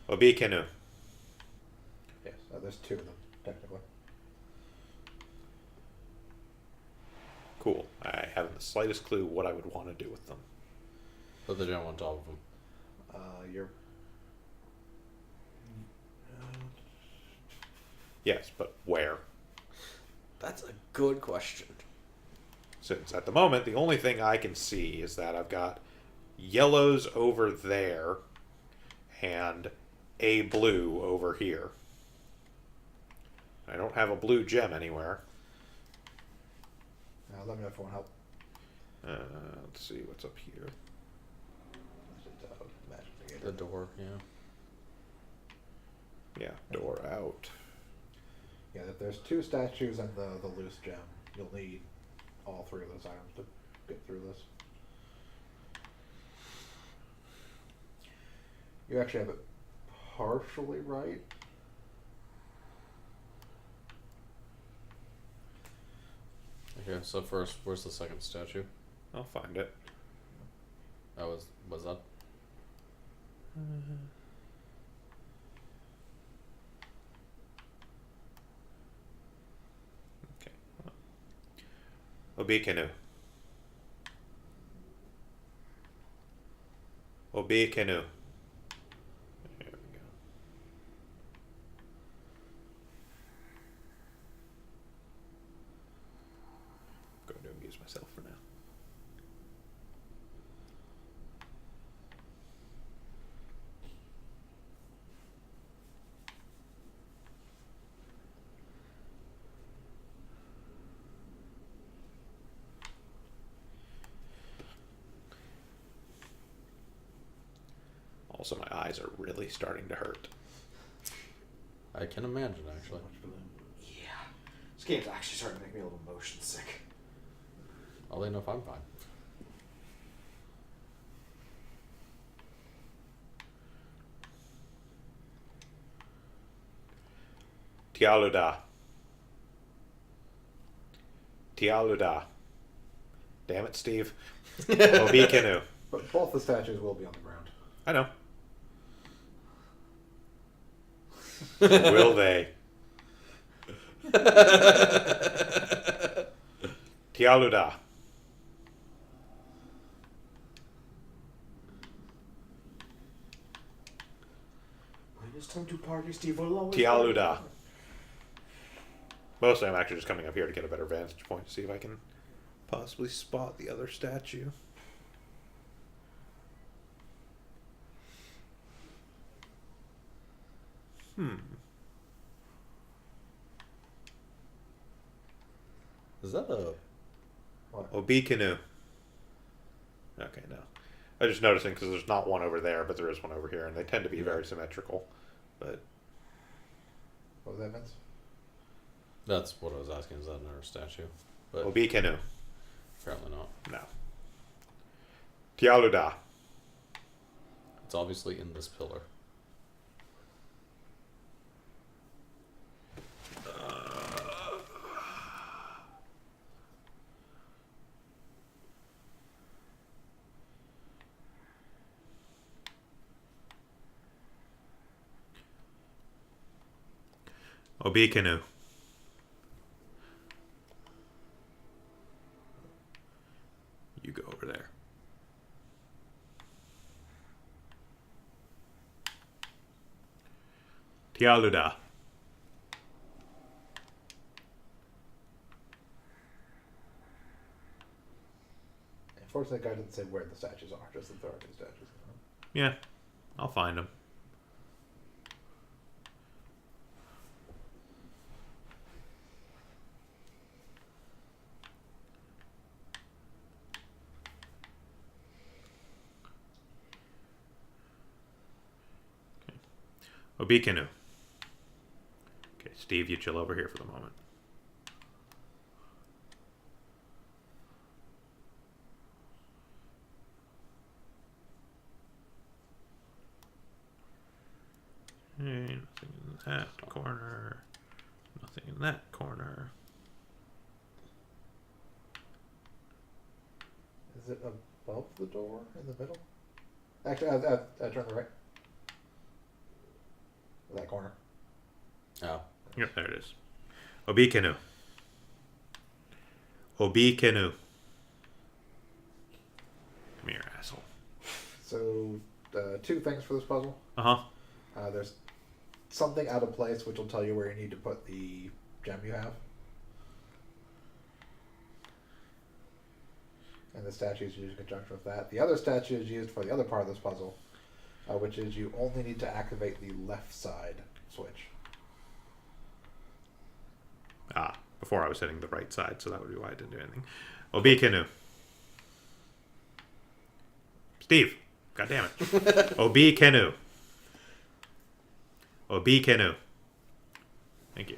Obikenu. Yes, there's two of them, technically. Cool. I haven't the slightest clue what I would want to do with them. Put the gem on top of them. You're... Yes, but where? That's a good question. Since at the moment, the only thing I can see is that I've got yellows over there and a blue over here. I don't have a blue gem anywhere. let me know if you want help. Let's see what's up here. Magic complicated. The door, yeah. Yeah, door out. Yeah, if there's 2 statues and the loose gem, you'll need all 3 of those items to get through this. You actually have it partially right. Okay, so first, where's the second statue? I'll find it. That was that? Okay. Obikenu. Obikenu. There we go. I'm going to amuse myself for now. Also, my eyes are really starting to hurt. I can imagine, actually. Yeah. This game's actually starting to make me a little motion sick. Oddly enough, I'm fine. Tialuda. Tialuda. Damn it, Steve. Obikenu. But both the statues will be on the ground. I know. Will they? Tialuda. When it's time to party, Steve will always Tialuda. Mostly I'm actually just coming up here to get a better vantage point to see if I can possibly spot the other statue. Is that a... Obikenu. Okay, no. I was just noticing because there's not one over there, but there is one over here, and they tend to be very symmetrical. But What was that, Vince? That's what I was asking. Is that another statue? But Obikenu. apparently not. No. Tialuda. It's obviously in this pillar. Obikenu. You go over there. Tialuda. Unfortunately, the guy didn't say where the statues are, just that there are 2 statues. Yeah, I'll find them. Obikenu. Okay, Steve, you chill over here for the moment. Okay, nothing in that corner. Nothing in that corner. Is it above the door in the middle? Actually, turn the right. That corner. Oh. Yep, there it is. Obikenu. Obikenu. Come here, asshole. So, 2 things for this puzzle. Uh-huh. There's something out of place which will tell you where you need to put the gem you have. And the statue is used in conjunction with that. The other statue is used for the other part of this puzzle, which is you only need to activate the left side switch. Ah, before I was hitting the right side, so that would be why I didn't do anything. Obikenu. Steve. God damn it. Obi Kenu. Obi Kenu. Thank you.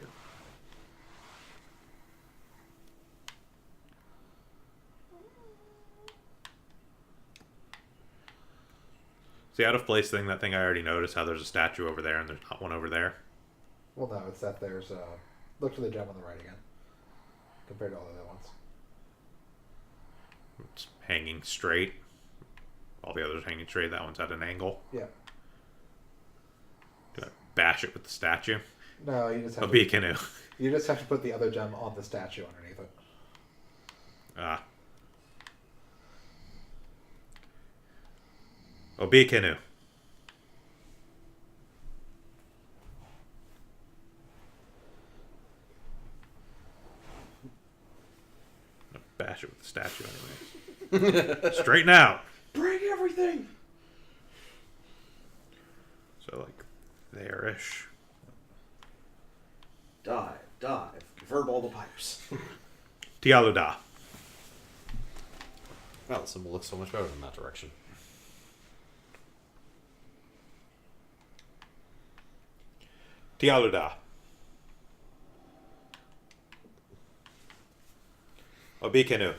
It's the out of place thing, that thing I already noticed, how there's a statue over there and there's not one over there. Well, no, it's that there's look to the gem on the right again, compared to all the other ones. It's hanging straight. All the others hanging straight. That one's at an angle. Yeah. Do I bash it with the statue? No, you just have Obi to. Kenu. You just have to put the other gem on the statue underneath it. Ah. Obi Kenu. Bash it with the statue anyway. Straighten out. Bring everything. So like there-ish. Dive. Verb all the pipes. Tialuda. Well, the symbol looks so much better in that direction. Tialuda. Obi Kenu.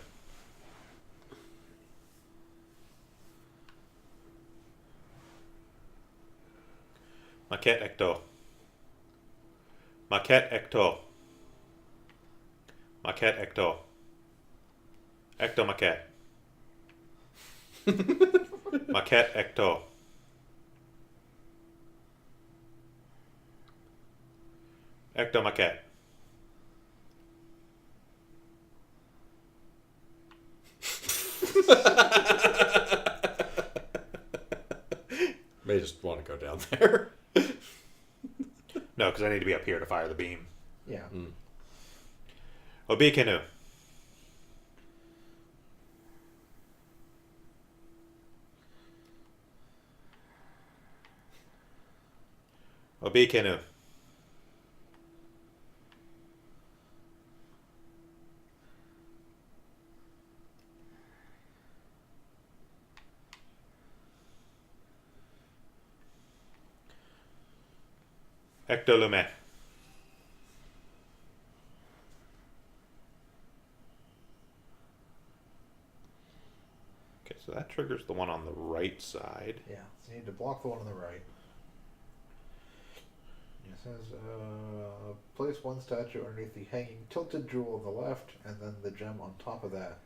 Maquette Ecto. Maquette Ecto. Maquette Ecto. Ecto Maquette. Maquette Ecto. Ecto Maquette. May just want to go down there. No, because I need to be up here to fire the beam. Yeah. Obi Kenu. Obi Kenu. Ectolume. Okay, so that triggers the one on the right side. Yeah. So you need to block the one on the right. It says, place one statue underneath the hanging tilted jewel on the left, and then the gem on top of that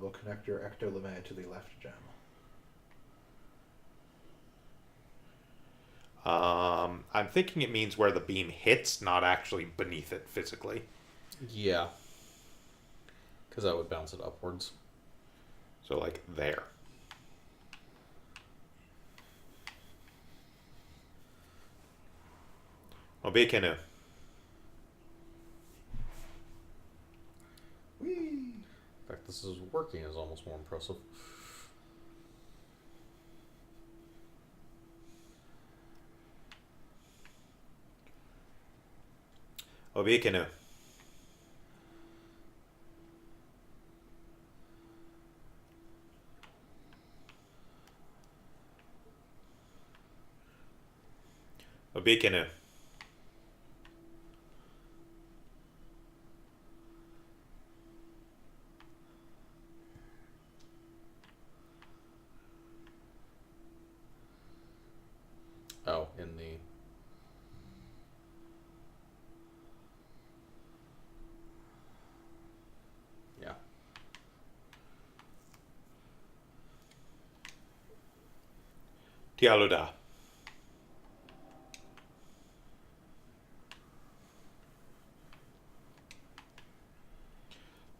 will connect your Ectolume to the left gem. I'm thinking it means where the beam hits, not actually beneath it physically. Yeah. Because that would bounce it upwards. So, like, there. Obi Kenu. Whee! In fact, this is working is almost more impressive. Obi Kenu. Obi Kenu. Oh, in the... Yeah. Tialuda.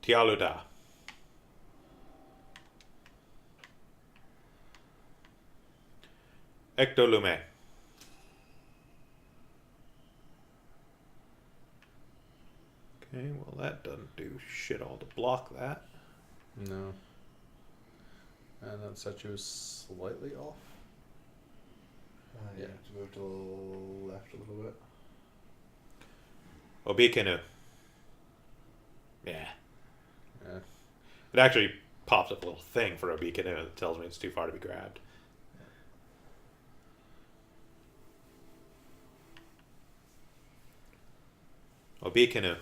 Tialuda. Ectolume. Okay, well that doesn't do shit all to block that. No. And that statue is slightly off. Yeah. Have to move to the left a little bit. Obi Kenu. Yeah. Yeah. It actually pops up a little thing for Obi Kenu that tells me it's too far to be grabbed. Obikinu.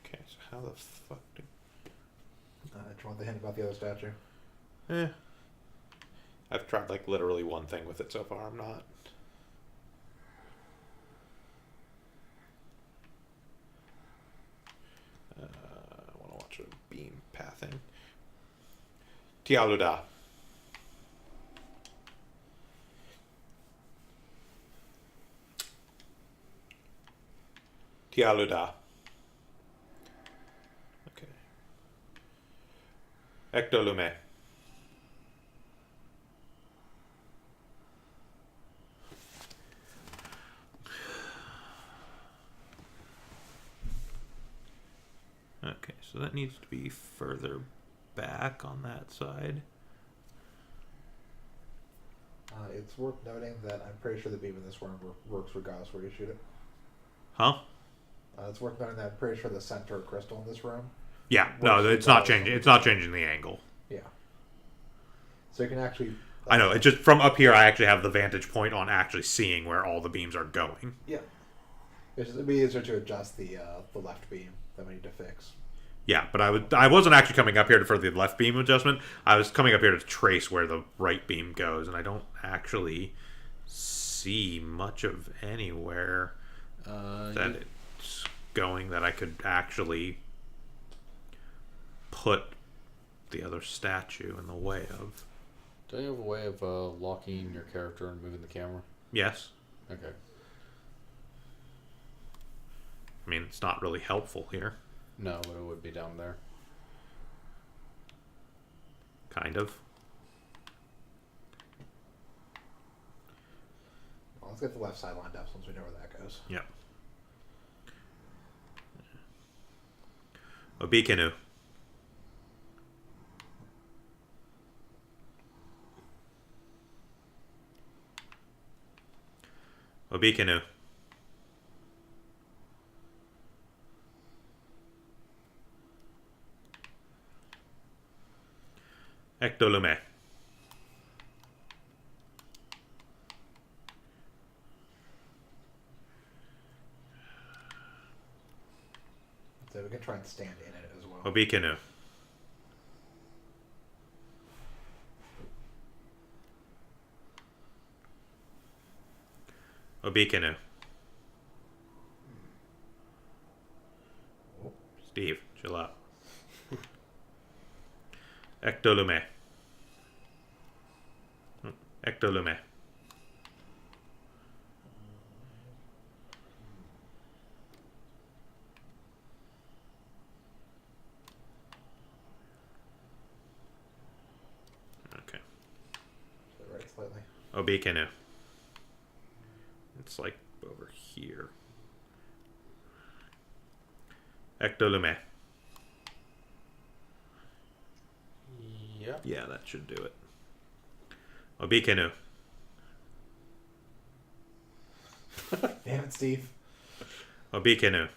Okay, so how the fuck do... Do you want the hint about the other statue? I've tried like literally one thing with it so far. I'm not... I want to watch a beam pathing. Tialuda. Tialuda. Okay. Ectolume. Okay, so that needs to be further back on that side. It's worth noting that I'm pretty sure the beam in this room works regardless where you shoot it. Huh? It's worth noting that I'm pretty sure the center crystal in this room. Yeah, no, works it's not regardless changing. of It's not changing the angle. Yeah. So you can actually. I know. It just from up here, I actually have the vantage point on actually seeing where all the beams are going. Yeah. It'd be easier to adjust the left beam that we need to fix. Yeah, but I wasn't actually coming up here for the left beam adjustment. I was coming up here to trace where the right beam goes, and I don't actually see much of anywhere that it's going that I could actually put the other statue in the way of. Do you have a way of locking your character and moving the camera? Yes. Okay. I mean, it's not really helpful here. No, but it would be down there. Kind of. Well, let's get the left side lined up since we know where that goes. Yep. Obikinu. Obikinu. Ectolume. So we can try and stand in it as well. Obikinu. Obikinu. Steve, chill out. Ectolume. Ectolume. Okay. To the right slightly. Obikinu. It's like over here. Ectolume. Yep. Yeah, that should do it. Obikinu. Damn it, Steve. Obikinu.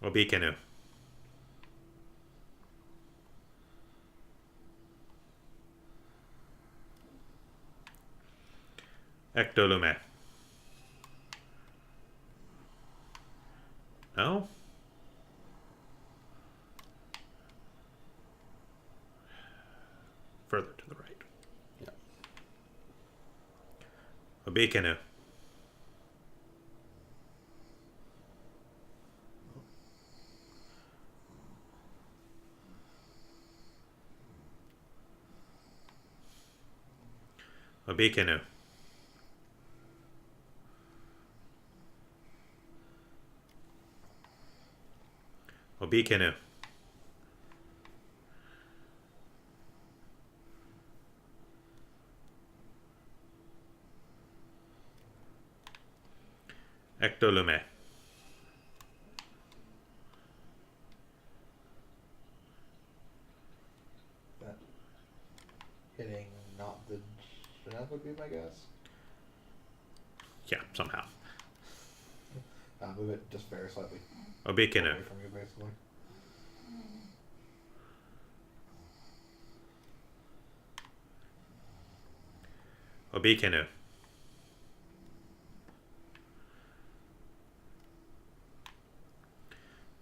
Obikinu. Ectolume. No? Further to the right. Yeah. Obikinu. Obikinu. Obikinu. Ectolume. That hitting not the guess. Yeah, somehow. Move it just very slightly Obikinu. away from you, basically. Obikinu.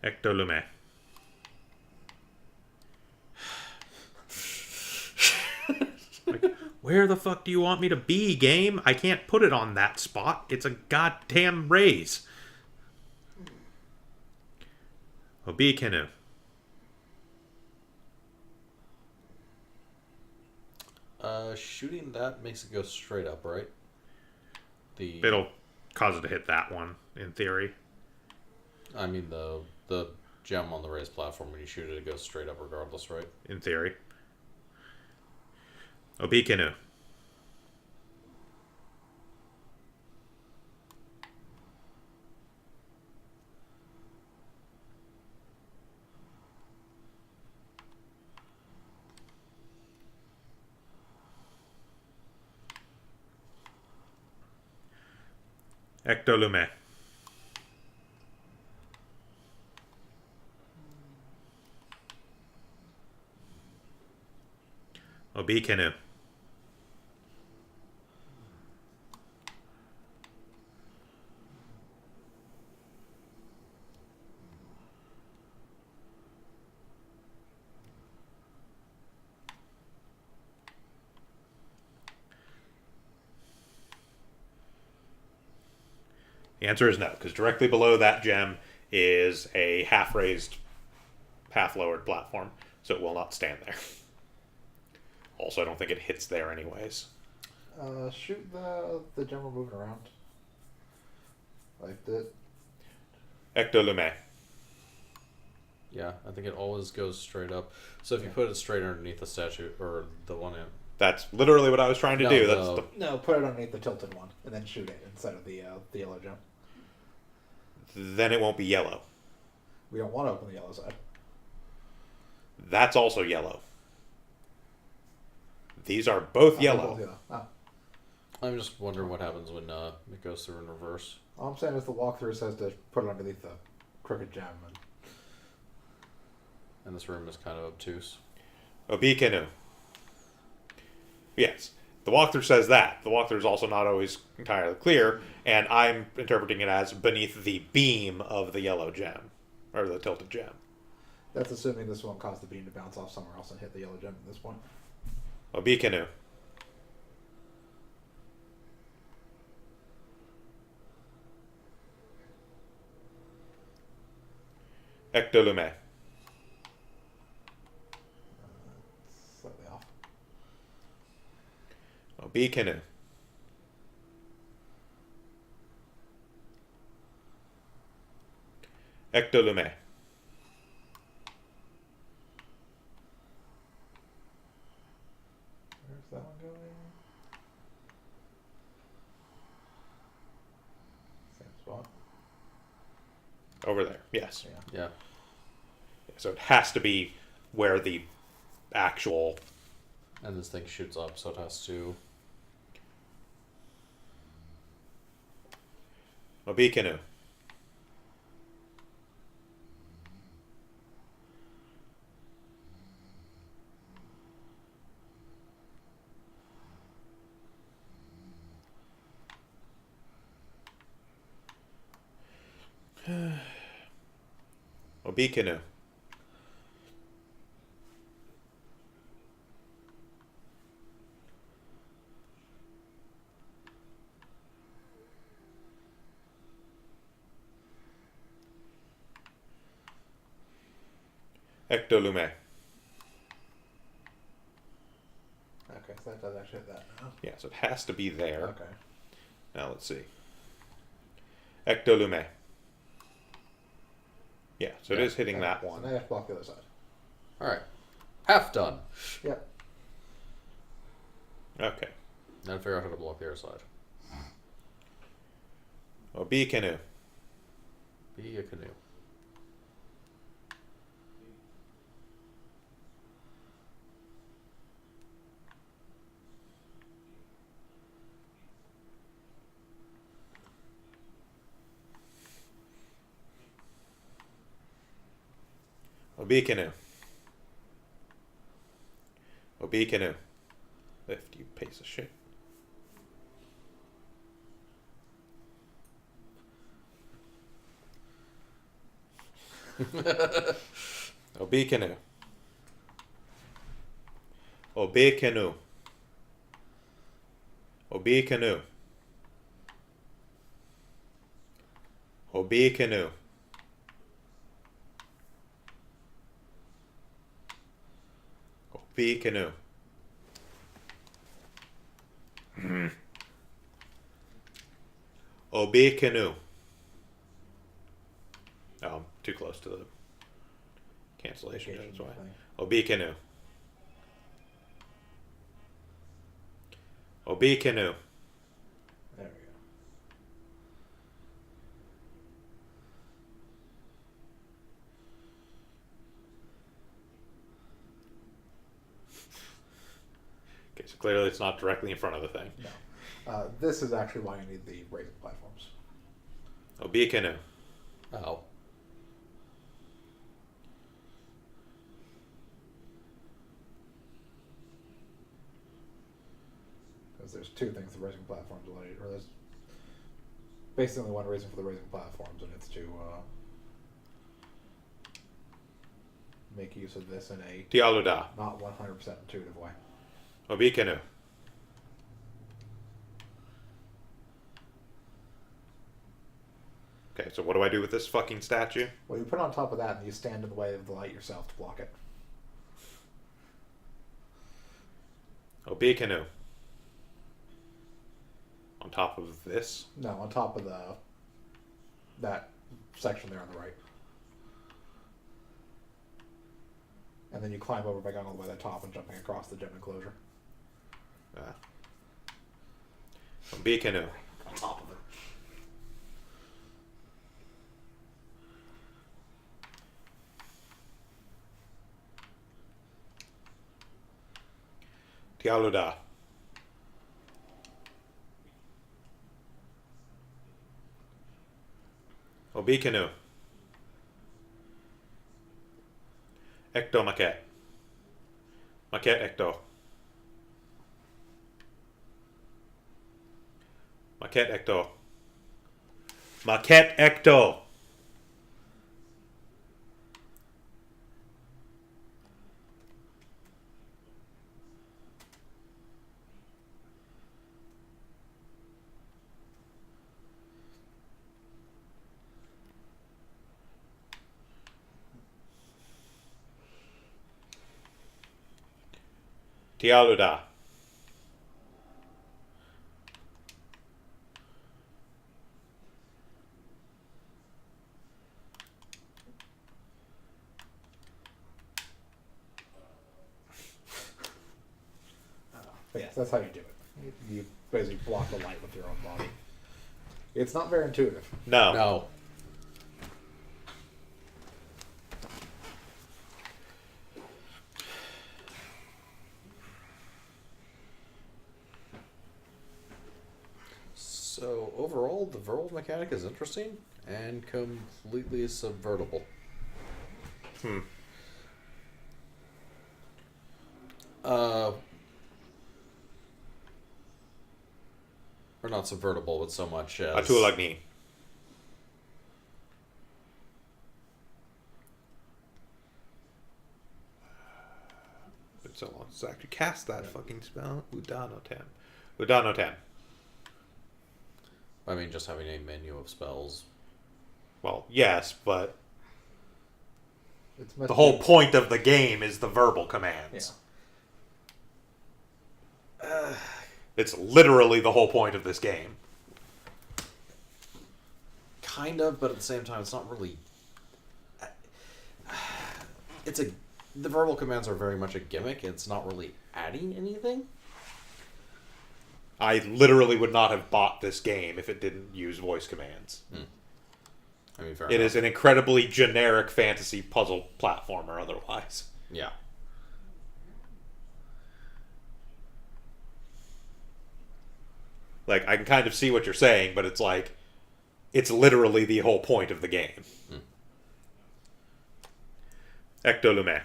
Ectolume. Like, where the fuck do you want me to be, game? I can't put it on that spot. It's a goddamn raise. Obikinu. Shooting that makes it go straight up, right? It'll cause it to hit that one, in theory. I mean, the gem on the raised platform, when you shoot it, it goes straight up regardless, right? In theory. Obikinu. Ectolume. Obikinu. The answer is no, because directly below that gem is a half-raised, half-lowered platform, so it will not stand there. Also, I don't think it hits there anyways. Shoot the gem we're moving around. Like that. Ectolume. Yeah, I think it always goes straight up. So if you put it straight underneath the statue, or the one in... That's literally what I was trying to No, do. the- That's the, No, put it underneath the tilted one, and then shoot it instead of the yellow gem. then it won't be yellow. We don't want to open the yellow side. That's also yellow. These are both yellow. Both yellow. Ah. I'm just wondering what happens when it goes through in reverse. All I'm saying is the walkthrough says to put it underneath the crooked gem. And this room is kind of obtuse. Obikinu. Yes. The walkthrough says that. The walkthrough is also not always entirely clear, and I'm interpreting it as beneath the beam of the yellow gem. Or the tilted gem. That's assuming this won't cause the beam to bounce off somewhere else and hit the yellow gem at this point. Obikinu. Ectolume. Slightly off. Obikinu. Ectolume. Where's that one going? Same spot. Over there. Yes. Yeah. Yeah. So it has to be where the actual... And this thing shoots up, so it has to... Obikinu. Obikinu. Ectolume. Okay, so that does actually hit that now. Yeah, so it has to be there. Okay. Now let's see. Ectolume. Yeah, so it Yeah. is hitting that So one. now you have to block the other side. Alright. Half done. Yep. Okay. Now figure out how to block the other side. Obikinu. Be a canoe. Obi canoe. Obi canoe. Lift, you piece of shit. Obi canoe. Obi canoe. Obi canoe. Obi canoe. Obi canoe. Obi canoe. Oh, I'm too close to the cancellation. That's why. Obi canoe. Obi canoe. There we go. Okay, so clearly it's not directly in front of the thing. No. This is actually why you need the raising platforms. Obi canoe. Oh. Because there's two things the raising platforms allow you, or there's basically only one reason for the raising platforms, and it's to make use of this in a Tialuda. not 100% intuitive way. Obi canoe. Okay, so what do I do with this fucking statue? Well, you put it on top of that, and you stand in the way of the light yourself to block it. Obi canoe. On top of this? No, on top of that section there on the right. And then you climb over by going all the way to the top and jumping across the gem enclosure. Obi canoe. On top of it. Tialuda. Obi canoe. Ecto maquette. Maquette ecto. Maquette ecto. Maquette ecto. Tialuda. But yes, that's how you do it. You basically block the light with your own body. It's not very intuitive. No. No. So overall, the verbal mechanic is interesting and completely subvertible. Or not subvertible, but so much as Atulagni. It's so long since I actually cast that fucking spell. Udanotem. Udanotem. I mean, just having a menu of spells. Well, yes, but It's meant the to whole be- point of the game is the verbal commands. It's literally the whole point of this game. Kind of, but at the same time, it's not really. It's a. The verbal commands are very much a gimmick. It's not really adding anything. I literally would not have bought this game if it didn't use voice commands. I mean, fair It enough. is an incredibly generic fantasy puzzle platformer otherwise. Yeah. Like, I can kind of see what you're saying, but it's like, it's literally the whole point of the game. Ectolume.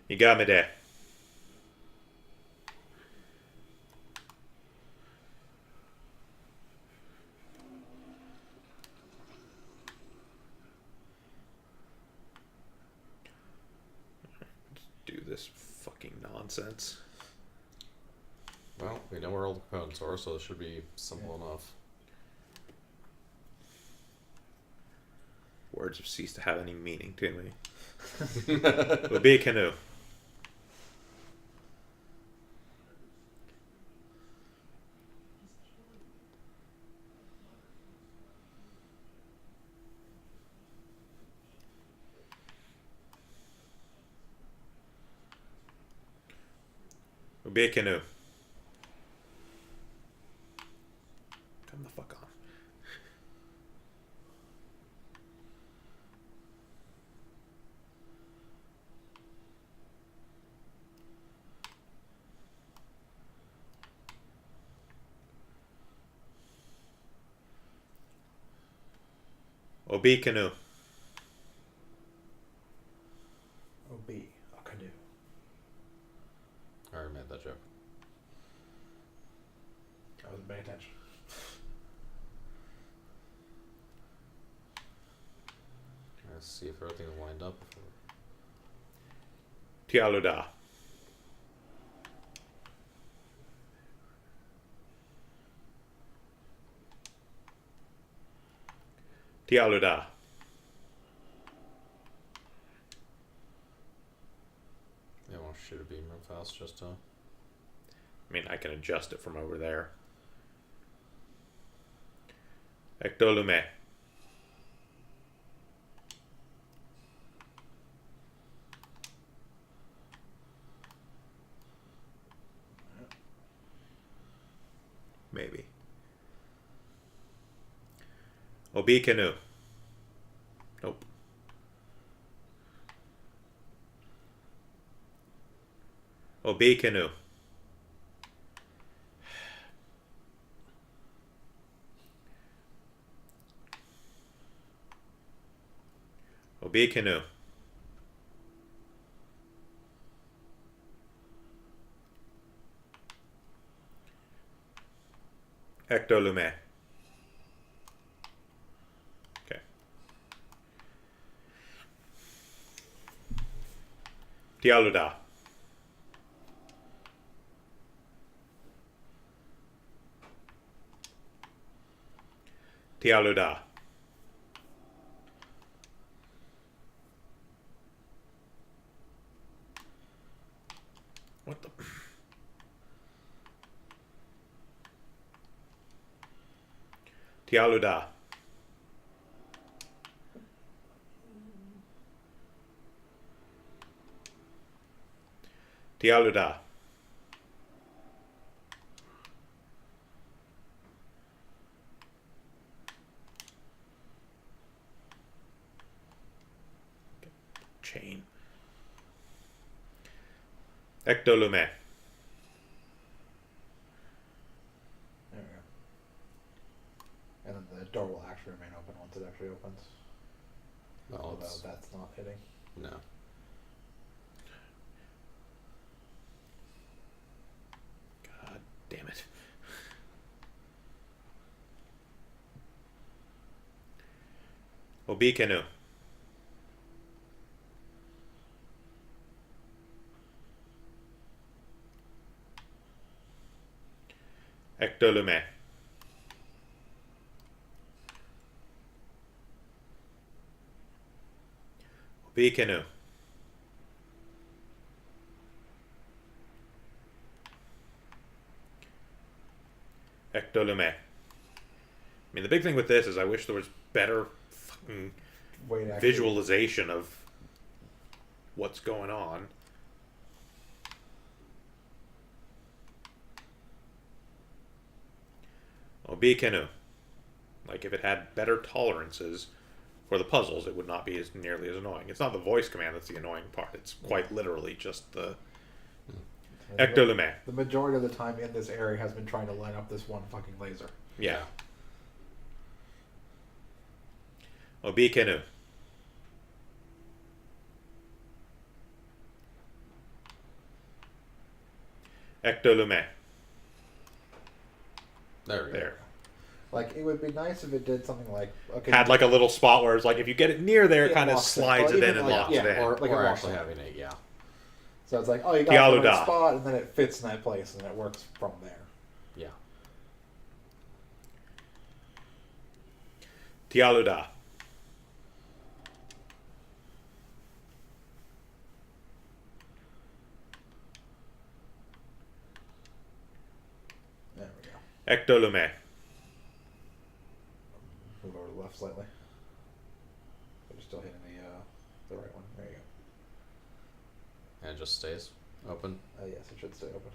You got me there. Do this fucking nonsense. Well, we know where all the components are, so it should be simple enough. Words have ceased to have any meaning to me. It'll be a canoe. It'll be a canoe. Come the fuck on. Obi canoe. OB, a canoe. I already made that joke. I wasn't paying attention. Let's see if everything's lined up before. Tialuda. Tialuda. Yeah, I want to shoot a beam real fast just to. I mean, I can adjust it from over there. Ectolume. Maybe. Obi canoe. Nope. Obi canoe. Obi canoe. Ectolume. Okay. Tialuda. Tialuda. What the? Tialuda. Tialuda. Chain. Ectolume. There we go. And then the door will actually remain open once it actually opens. Well, Although it's, that's not hitting. no. God damn it. Obi canoe. Ectolume. Obi canoe. Ectolume. I mean, the big thing with this is I wish there was better fucking Wait, actually. visualization of what's going on. Obi canoe. Like if it had better tolerances for the puzzles, it would not be as nearly as annoying. It's not the voice command that's the annoying part. It's quite literally just the ectolume. The majority of the time in this area has been trying to line up this one fucking laser. Yeah. Obikenu. Ectolume. There we go. There. Like, it would be nice if it did something like... okay, Had like a little spot where it's like if you get it near there, it It kind of locks it. slides Or it in even and like- locks yeah, it in. or- like a Or rock actually slide. having it, yeah. So it's like, oh, you got it in the Tialuda. right spot, and then it fits in that place, and it works from there. Yeah. Tialuda. There we go. Ectolume. Move over to the left slightly. But you're still hitting the right one. There you go. And it just stays open. Yes, it should stay open.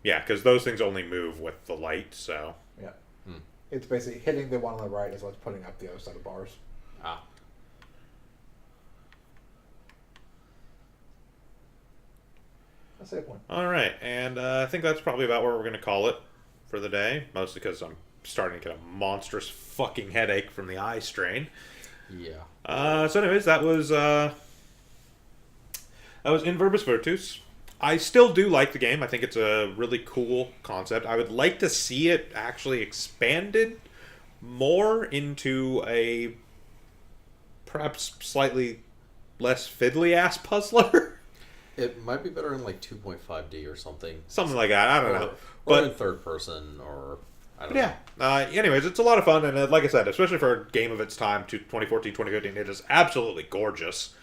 Yeah, because those things only move with the light, so. Yeah. Hmm. It's basically hitting the one on the right is what's putting up the other side of bars. Ah. A save point. All right, and I think that's probably about where we're going to call it for the day, mostly because I'm starting to get a monstrous fucking headache from the eye strain. Yeah. So anyways, that was in Verbis Virtus. I still do like the game. I think it's a really cool concept. I would like to see it actually expanded more into a perhaps slightly less fiddly-ass puzzler. It might be better in like 2.5D or something. Something like that. I don't know. Or But in third person, or I don't yeah. know. Anyways, it's a lot of fun, and like I said, especially for a game of its time, 2014, 2015, it is absolutely gorgeous.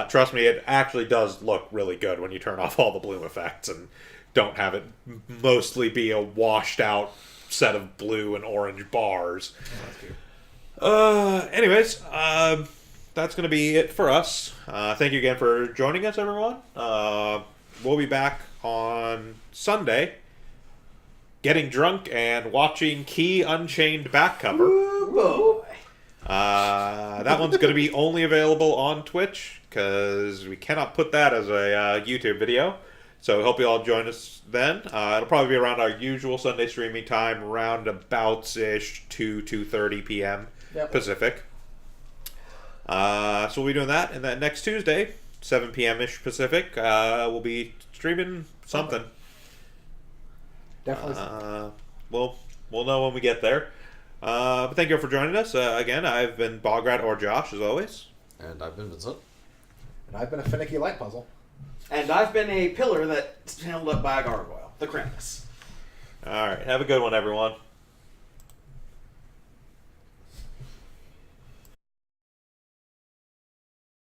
Trust me, it actually does look really good when you turn off all the bloom effects and don't have it mostly be a washed out set of blue and orange bars. Anyways, that's going to be it for us. Thank you again for joining us, everyone. We'll be back on Sunday, getting drunk and watching Key Unchained back cover. Ooh, boy. That one's going to be only available on Twitch because we cannot put that as a YouTube video. So we hope you all join us then. It'll probably be around our usual Sunday streaming time, roundabouts-ish 2:30 p.m. Yep. Pacific. So we'll be doing that, and then next Tuesday, 7 p.m.-ish Pacific, we'll be streaming something. Definitely. We'll know when we get there. But thank you all for joining us. Again, I've been Bograt or Josh, as always. And I've been Vincent. And I've been a finicky light puzzle. And I've been a pillar that's held up by a gargoyle. The Krampus. All right. Have a good one, everyone.